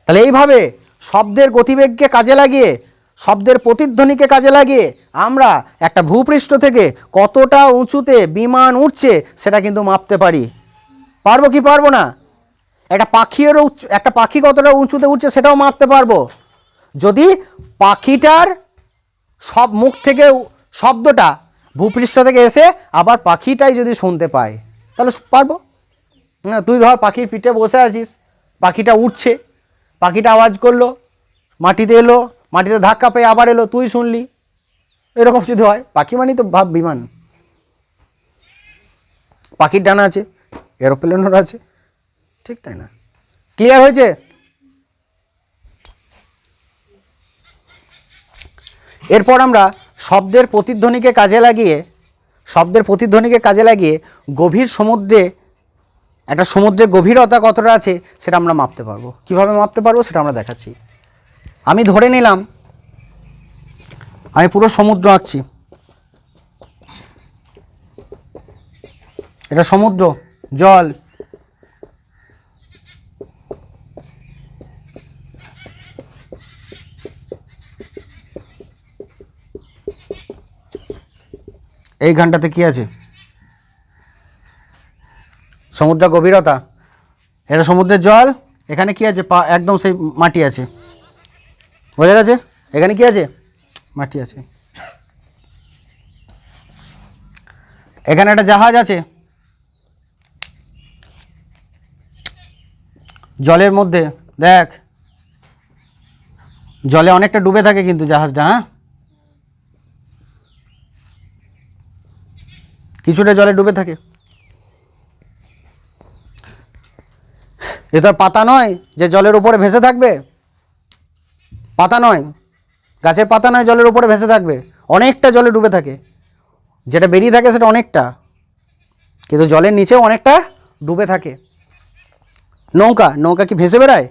Speaker 1: তাহলে এইভাবে শব্দের গতিবেগকে কাজে লাগিয়ে, শব্দের প্রতিধ্বনিকে কাজে লাগিয়ে আমরা একটা ভূপৃষ্ঠ থেকে কতটা উঁচুতে বিমান উঠছে সেটা কিন্তু মাপতে পারি। পারবো কি পারবো না? একটা পাখি কতটা উঁচুতে উঠছে সেটাও মাপতে পারবো। যদি পাখিটার সব মুখ থেকে শব্দটা ভূপৃষ্ঠ থেকে এসে আবার পাখিটাই যদি শুনতে পায় তাহলে পারবো না। তুই ধর পাখির পিঠে বসে আছিস, পাখিটা উঠছে, পাখিটা আওয়াজ করলো, মাটিতে এলো, মাটিতে ধাক্কা পেয়ে আবার এলো, তুই শুনলি। এরকম যদি হয়, পাখি মানেই তো ভাব বিমান। পাখির ডানা আছে, এরোপ্লেনের আছে, ঠিক তাই না? ক্লিয়ার হয়েছে? এরপর আমরা শব্দের প্রতিধ্বনিকে কাজে লাগিয়ে গভীর সমুদ্রে, একটা সমুদ্রের গভীরতা কতটা আছে সেটা আমরা মাপতে পারবো। কিভাবে মাপতে পারবো সেটা আমরা দেখাচ্ছি। আমি ধরে নিলাম আমি পুরো সমুদ্র আঁকছি। এটা সমুদ্র, জল। এইখানটাতে কি আছে? সমুদ্র গভীরতা। এটা সমুদ্রের জল। এখানে কি আছে? একদম সেই মাটি আছে। বোঝা গেছে? এখানে কি আছে? মাটি আছে। এখানে একটা জাহাজ আছে জলের মধ্যে। দেখ, জলে অনেকটা ডুবে থাকে কিন্তু জাহাজটা, হ্যাঁ, কিছুটা জলে ডুবে থাকে। এ তো পাতা নয় যে জলের উপরে ভেসে থাকবে। পাতা নয়, গাছের পাতা নয় জলের উপরে ভেসে থাকবে, অনেকটা জলে ডুবে থাকে। যেটা বেরিয়ে থাকে সেটা অনেকটা, কিন্তু জলের নিচেও অনেকটা ডুবে থাকে। নৌকা, নৌকা কি ভেসে বেড়ায়?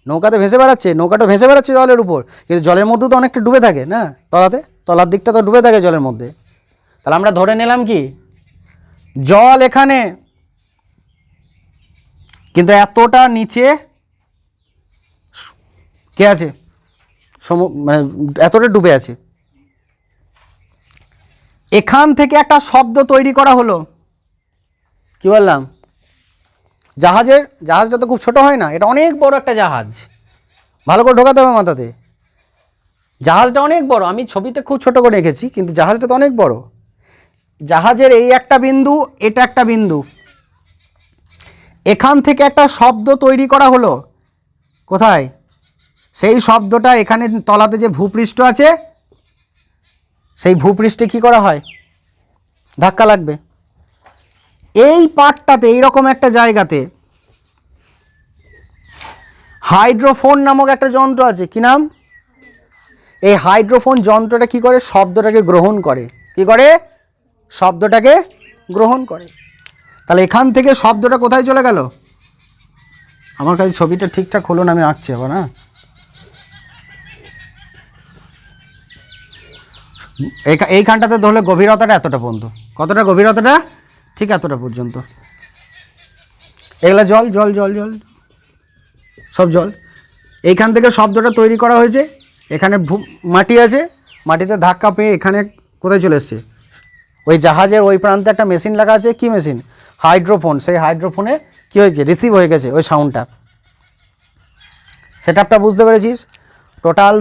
Speaker 1: নৌকা তো ভেসে বেড়াচ্ছে, নৌকাটা ভেসে বেড়াচ্ছে জলের উপর, কিন্তু জলের মধ্যেও তো অনেকটা ডুবে থাকে না, তলার দিকটা তো ডুবে থাকে জলের মধ্যে। তাহলে আমরা ধরে নিলাম কি জল এখানে, কিন্তু এতটা নিচে কে আছে, মানে এতটা ডুবে আছে। এখান থেকে একটা শব্দ তৈরি করা হলো, কি বললাম, জাহাজটা তো খুব ছোট হয় না, এটা অনেক বড় একটা জাহাজ, ভালো করে ঢোকাতে হবে মাথাতে। জাহাজটা অনেক বড়, আমি ছবিতে খুব ছোট করে রেখেছি, কিন্তু জাহাজটা তো অনেক বড়। জাহাজের এই একটা বিন্দু, এটা একটা বিন্দু, এখান থেকে একটা শব্দ তৈরি করা হলো। কোথায়? সেই শব্দটা এখানে তলাতে যে ভূপৃষ্ঠ আছে, সেই ভূপৃষ্ঠে কি করা হয়, ধাক্কা লাগবে। এই পার্টটাতে, এইরকম একটা জায়গাতে হাইড্রোফোন নামক একটা যন্ত্র আছে। কি নাম? এই হাইড্রোফোন যন্ত্রটা কি করে, শব্দটাকে গ্রহণ করে। কি করে? শব্দটাকে গ্রহণ করে। তাহলে এখান থেকে শব্দটা কোথায় চলে গেল? আমার কাছে ছবিটা ঠিকঠাক হলো না, আমি আঁকছি আবার। না, এইখানটাতে ধরলে গভীরতাটা এতটা পর্যন্ত, কতটা গভীরতাটা, ঠিক এতটা পর্যন্ত। এগুলা জল জল জল জল, সব জল। এইখান থেকে শব্দটা তৈরি করা হয়েছে। এখানে মাটি আছে, মাটিতে ধাক্কা পেয়ে এখানে কোথায় চলে এসছে, ওই জাহাজের ওই প্রান্তে একটা মেশিন লাগা আছে। কি মেশিন? হাইড্রোফোন। সেই হাইড্রোফোনে কি হয়েছে, রিসিভ হয়ে গেছে ওই সাউন্ডটা। সেটআপটা বুঝতে পেরেছিস? টোটাল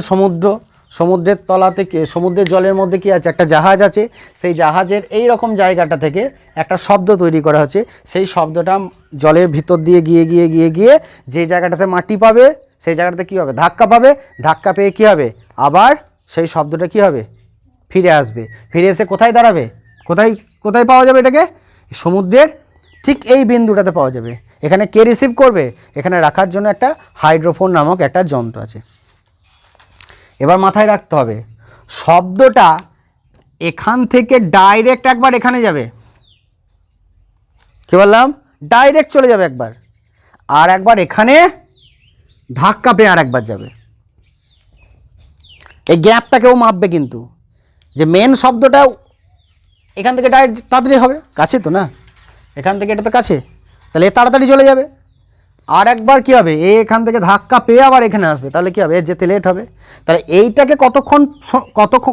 Speaker 1: সমুদ্রের তলা থেকে, সমুদ্রের জলের মধ্যে কি আছে, একটা জাহাজ আছে। সেই জাহাজের এই রকম জায়গাটা থেকে একটা শব্দ তৈরি করা হচ্ছে। সেই শব্দটা জলের ভিতর দিয়ে গিয়ে গিয়ে গিয়ে গিয়ে যে জায়গাটাতে মাটি পাবে, সেই জায়গাটাতে কী হবে, ধাক্কা পাবে। ধাক্কা পেয়ে কী হবে, আবার সেই শব্দটা কী হবে, ফিরে আসবে। ফিরে এসে কোথায় দাঁড়াবে, কোথায় পাওয়া যাবে এটাকে? সমুদ্রের ঠিক এই বিন্দুটাতে পাওয়া যাবে। এখানে কে রিসিভ করবে? এখানে রাখার জন্য একটা হাইড্রোফোন নামক একটা যন্ত্র আছে। এবার মাথায় রাখতে হবে, শব্দটা এখান থেকে ডাইরেক্ট একবার এখানে যাবে। কি বললাম? ডাইরেক্ট চলে যাবে একবার, আর একবার এখানে ধাক্কা পেয়ে আর একবার যাবে। এই গ্যাপটাকেও মাপবে, কিন্তু যে মেন শব্দটাও এখান থেকে ডাইরেক্ট তাড়াতাড়ি হবে, কাছে তো না, এখান থেকে এটা তো কাছে, তাহলে এ তাড়াতাড়ি চলে যাবে। আর একবার কী হবে, এখান থেকে ধাক্কা পেয়ে আবার এখানে আসবে, তাহলে কী হবে, যেতে লেট হবে। তাহলে এইটাকে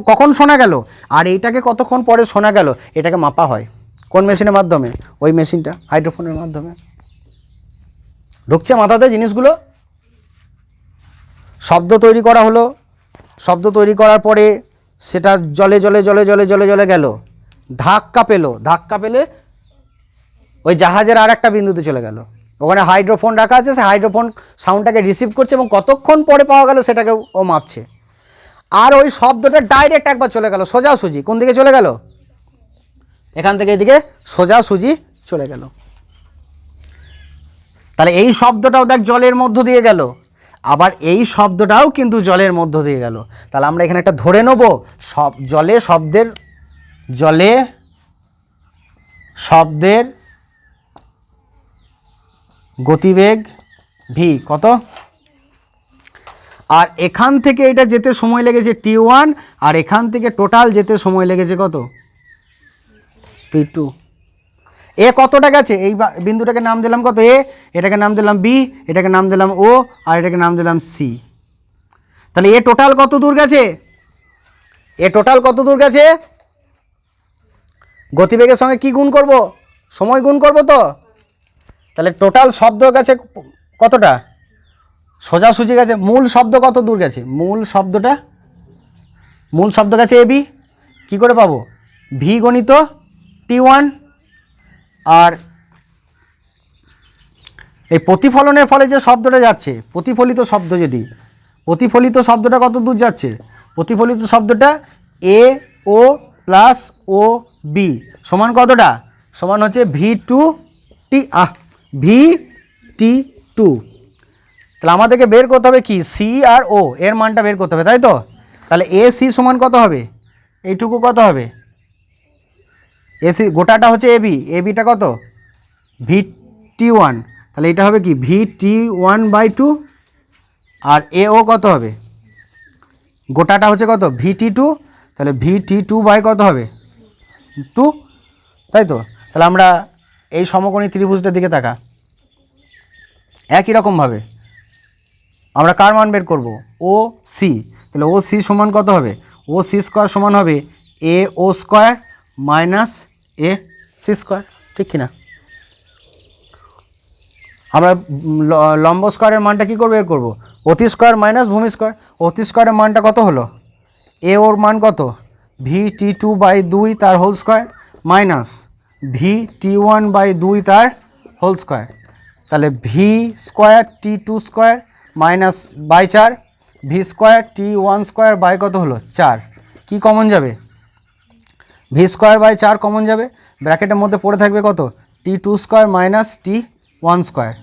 Speaker 1: কখন শোনা গেল আর এইটাকে কতক্ষণ পরে শোনা গেল, এটাকে মাপা হয় কোন মেশিনের মাধ্যমে? ওই মেশিনটা, হাইড্রোফোনের মাধ্যমে। ঢুকছে মাথাতে জিনিসগুলো? শব্দ তৈরি করা হলো, শব্দ তৈরি করার পরে সেটা জলে জলে জলে জলে জলে জলে গেল, ধাক্কা পেলে ওই জাহাজের আর একটা বিন্দুতে চলে গেল। ওখানে হাইড্রোফোন রাখা আছে, সে হাইড্রোফোন সাউন্ডটাকে রিসিভ করছে এবং কতক্ষণ পরে পাওয়া গেল সেটাকে ও মাপছে। আর ওই শব্দটা ডাইরেক্ট একবার চলে গেল সোজাসুজি। কোন দিকে চলে গেল? এখান থেকে এদিকে সোজাসুজি চলে গেল। তাহলে এই শব্দটাও দেখ জলের মধ্য দিয়ে গেল, আবার এই শব্দটাও কিন্তু জলের মধ্য দিয়ে গেল। তাহলে আমরা এখানে একটা ধরে নেব, জলে শব্দের গতিবেগ ভি কত, আর এখান থেকে এটা যেতে সময় লেগেছে t1, আর এখান থেকে টোটাল যেতে সময় লেগেছে কত, t2। এ কতটা গেছে, এই বিন্দুটাকে নাম দিলাম কত, এ, এটাকে নাম দিলাম বি, এটাকে নাম দিলাম ও, আর এটাকে নাম দিলাম সি। তাহলে এ টোটাল কত দূর গেছে, গতিবেগের সঙ্গে কি গুণ করব, সময় গুণ করব। তো তাহলে টোটাল শব্দ গেছে কতটা, সোজাসুজি গেছে। মূল শব্দ কত দূর গেছে, মূল শব্দ গেছে এ বি। কী করে পাবো, ভি গণিত t1, আর এই প্রতিফলনের ফলে যে শব্দটা যাচ্ছে, প্রতিফলিত শব্দটা কত দূর যাচ্ছে, প্রতিফলিত শব্দটা এ ও প্লাস ও বি সমান কতটা, সমান হচ্ছে VT2। তাহলে আমাদেরকে বের করতে হবে কি, সি আর ও এর মানটা বের করতে হবে, তাই তো। তাহলে এ সি সমান কত হবে, এইটুকু কত হবে, এসি গোটাটা হচ্ছে এবি, এবিটা কত VT1, তাহলে এটা হবে কি VT1/2, আর এও কত হবে, গোটাটা হচ্ছে কত VT2, তাহলে VT2 বাই কত হবে 2, তাই তো। তাহলে আমরা এই সমকোণী ত্রিভুজটার দিকে তাকা, একই রকমভাবে আমরা কার মান বের করব, ও সি, তাহলে ও সি সমান কত হবে, ও সি স্কোয়ার সমান হবে A O square minus A C square, ঠিক কিনা। আমরা লম্ব স্কোয়ারের মানটা কী করে বের করবো, অতি স্কোয়ার মাইনাস ভূমি স্কোয়ার। অতি স্কোয়ারের মানটা কত হলো, এ ওর মান কত VT2/2 তার হোল স্কোয়ার মাইনাস VT1/2 তার হোল স্কোয়ার, তাহলে V square T2 square minus by 4, V square T1 square by কত হলো 4, কি কমন যাবে, ভি স্কোয়ার বাই 4 কমন যাবে, ব্র্যাকেটের মধ্যে পড়ে থাকবে কত T2 square minus T1 square,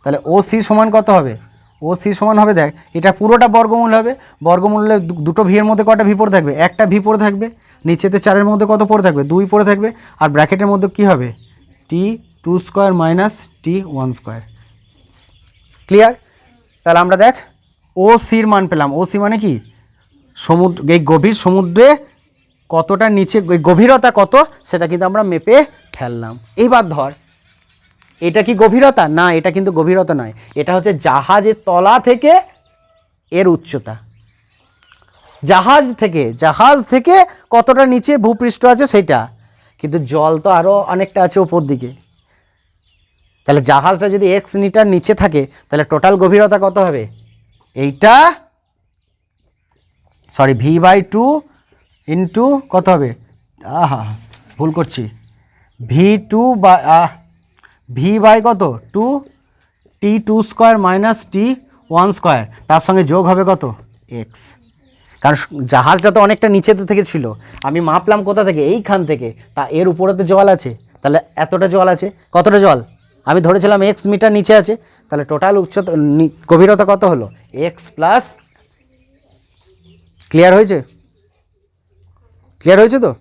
Speaker 1: তাহলে ও সি সমান কত হবে, ও সি সমান হবে, দেখ এটা পুরোটা বর্গমূল হবে, বর্গমূলে দুটো ভিয়ের মধ্যে কটা ভি পড়ে থাকবে, একটা ভি পড়ে থাকবে, নিচেতে 4-এর মধ্যে কত পড়ে থাকবে 2 পড়ে থাকবে, আর ব্র্যাকেটের মধ্যে কি হবে T2 square minus T1 square, clear. তাহলে আমরা দেখ ও সির মান পেলাম, ও সি মানে কি সমুদ্র, এই গভীর সমুদ্রে কতটা নিচে, গভীরতা কত সেটা কিন্তু আমরা মেপে ফেললাম। এইবার ধর এটা কি গভীরতা, না এটা কিন্তু গভীরতা নয়, এটা হচ্ছে জাহাজের তলা থেকে এর উচ্চতা, জাহাজ থেকে কতটা নিচে ভূপৃষ্ঠ আছে সেটা, কিন্তু জল তো আরও অনেকটা আছে ওপর দিকে, তাহলে জাহাজটা যদি 1 মিটার নিচে থাকে তাহলে টোটাল গভীরতা কত হবে, এইটা সরি V/2 ইন্টু কত হবে, ভুল করছি, ভি বাই কত 2 T2 square minus T1 square, তার সঙ্গে যোগ হবে কত এক্স, কারণ জাহাজটা তো অনেকটা নিচেতে থেকে ছিল, আমি মাপলাম কোথা থেকে, এইখান থেকে, তা এর উপরে তো জল আছে, তাহলে এতটা জল আছে, কতটা জল আমি ধরেছিলাম 1 মিটার নিচে আছে, তাহলে টোটাল উচ্চতা গভীরতা কত হলো এক্স প্লাস, ক্লিয়ার হয়েছে তো।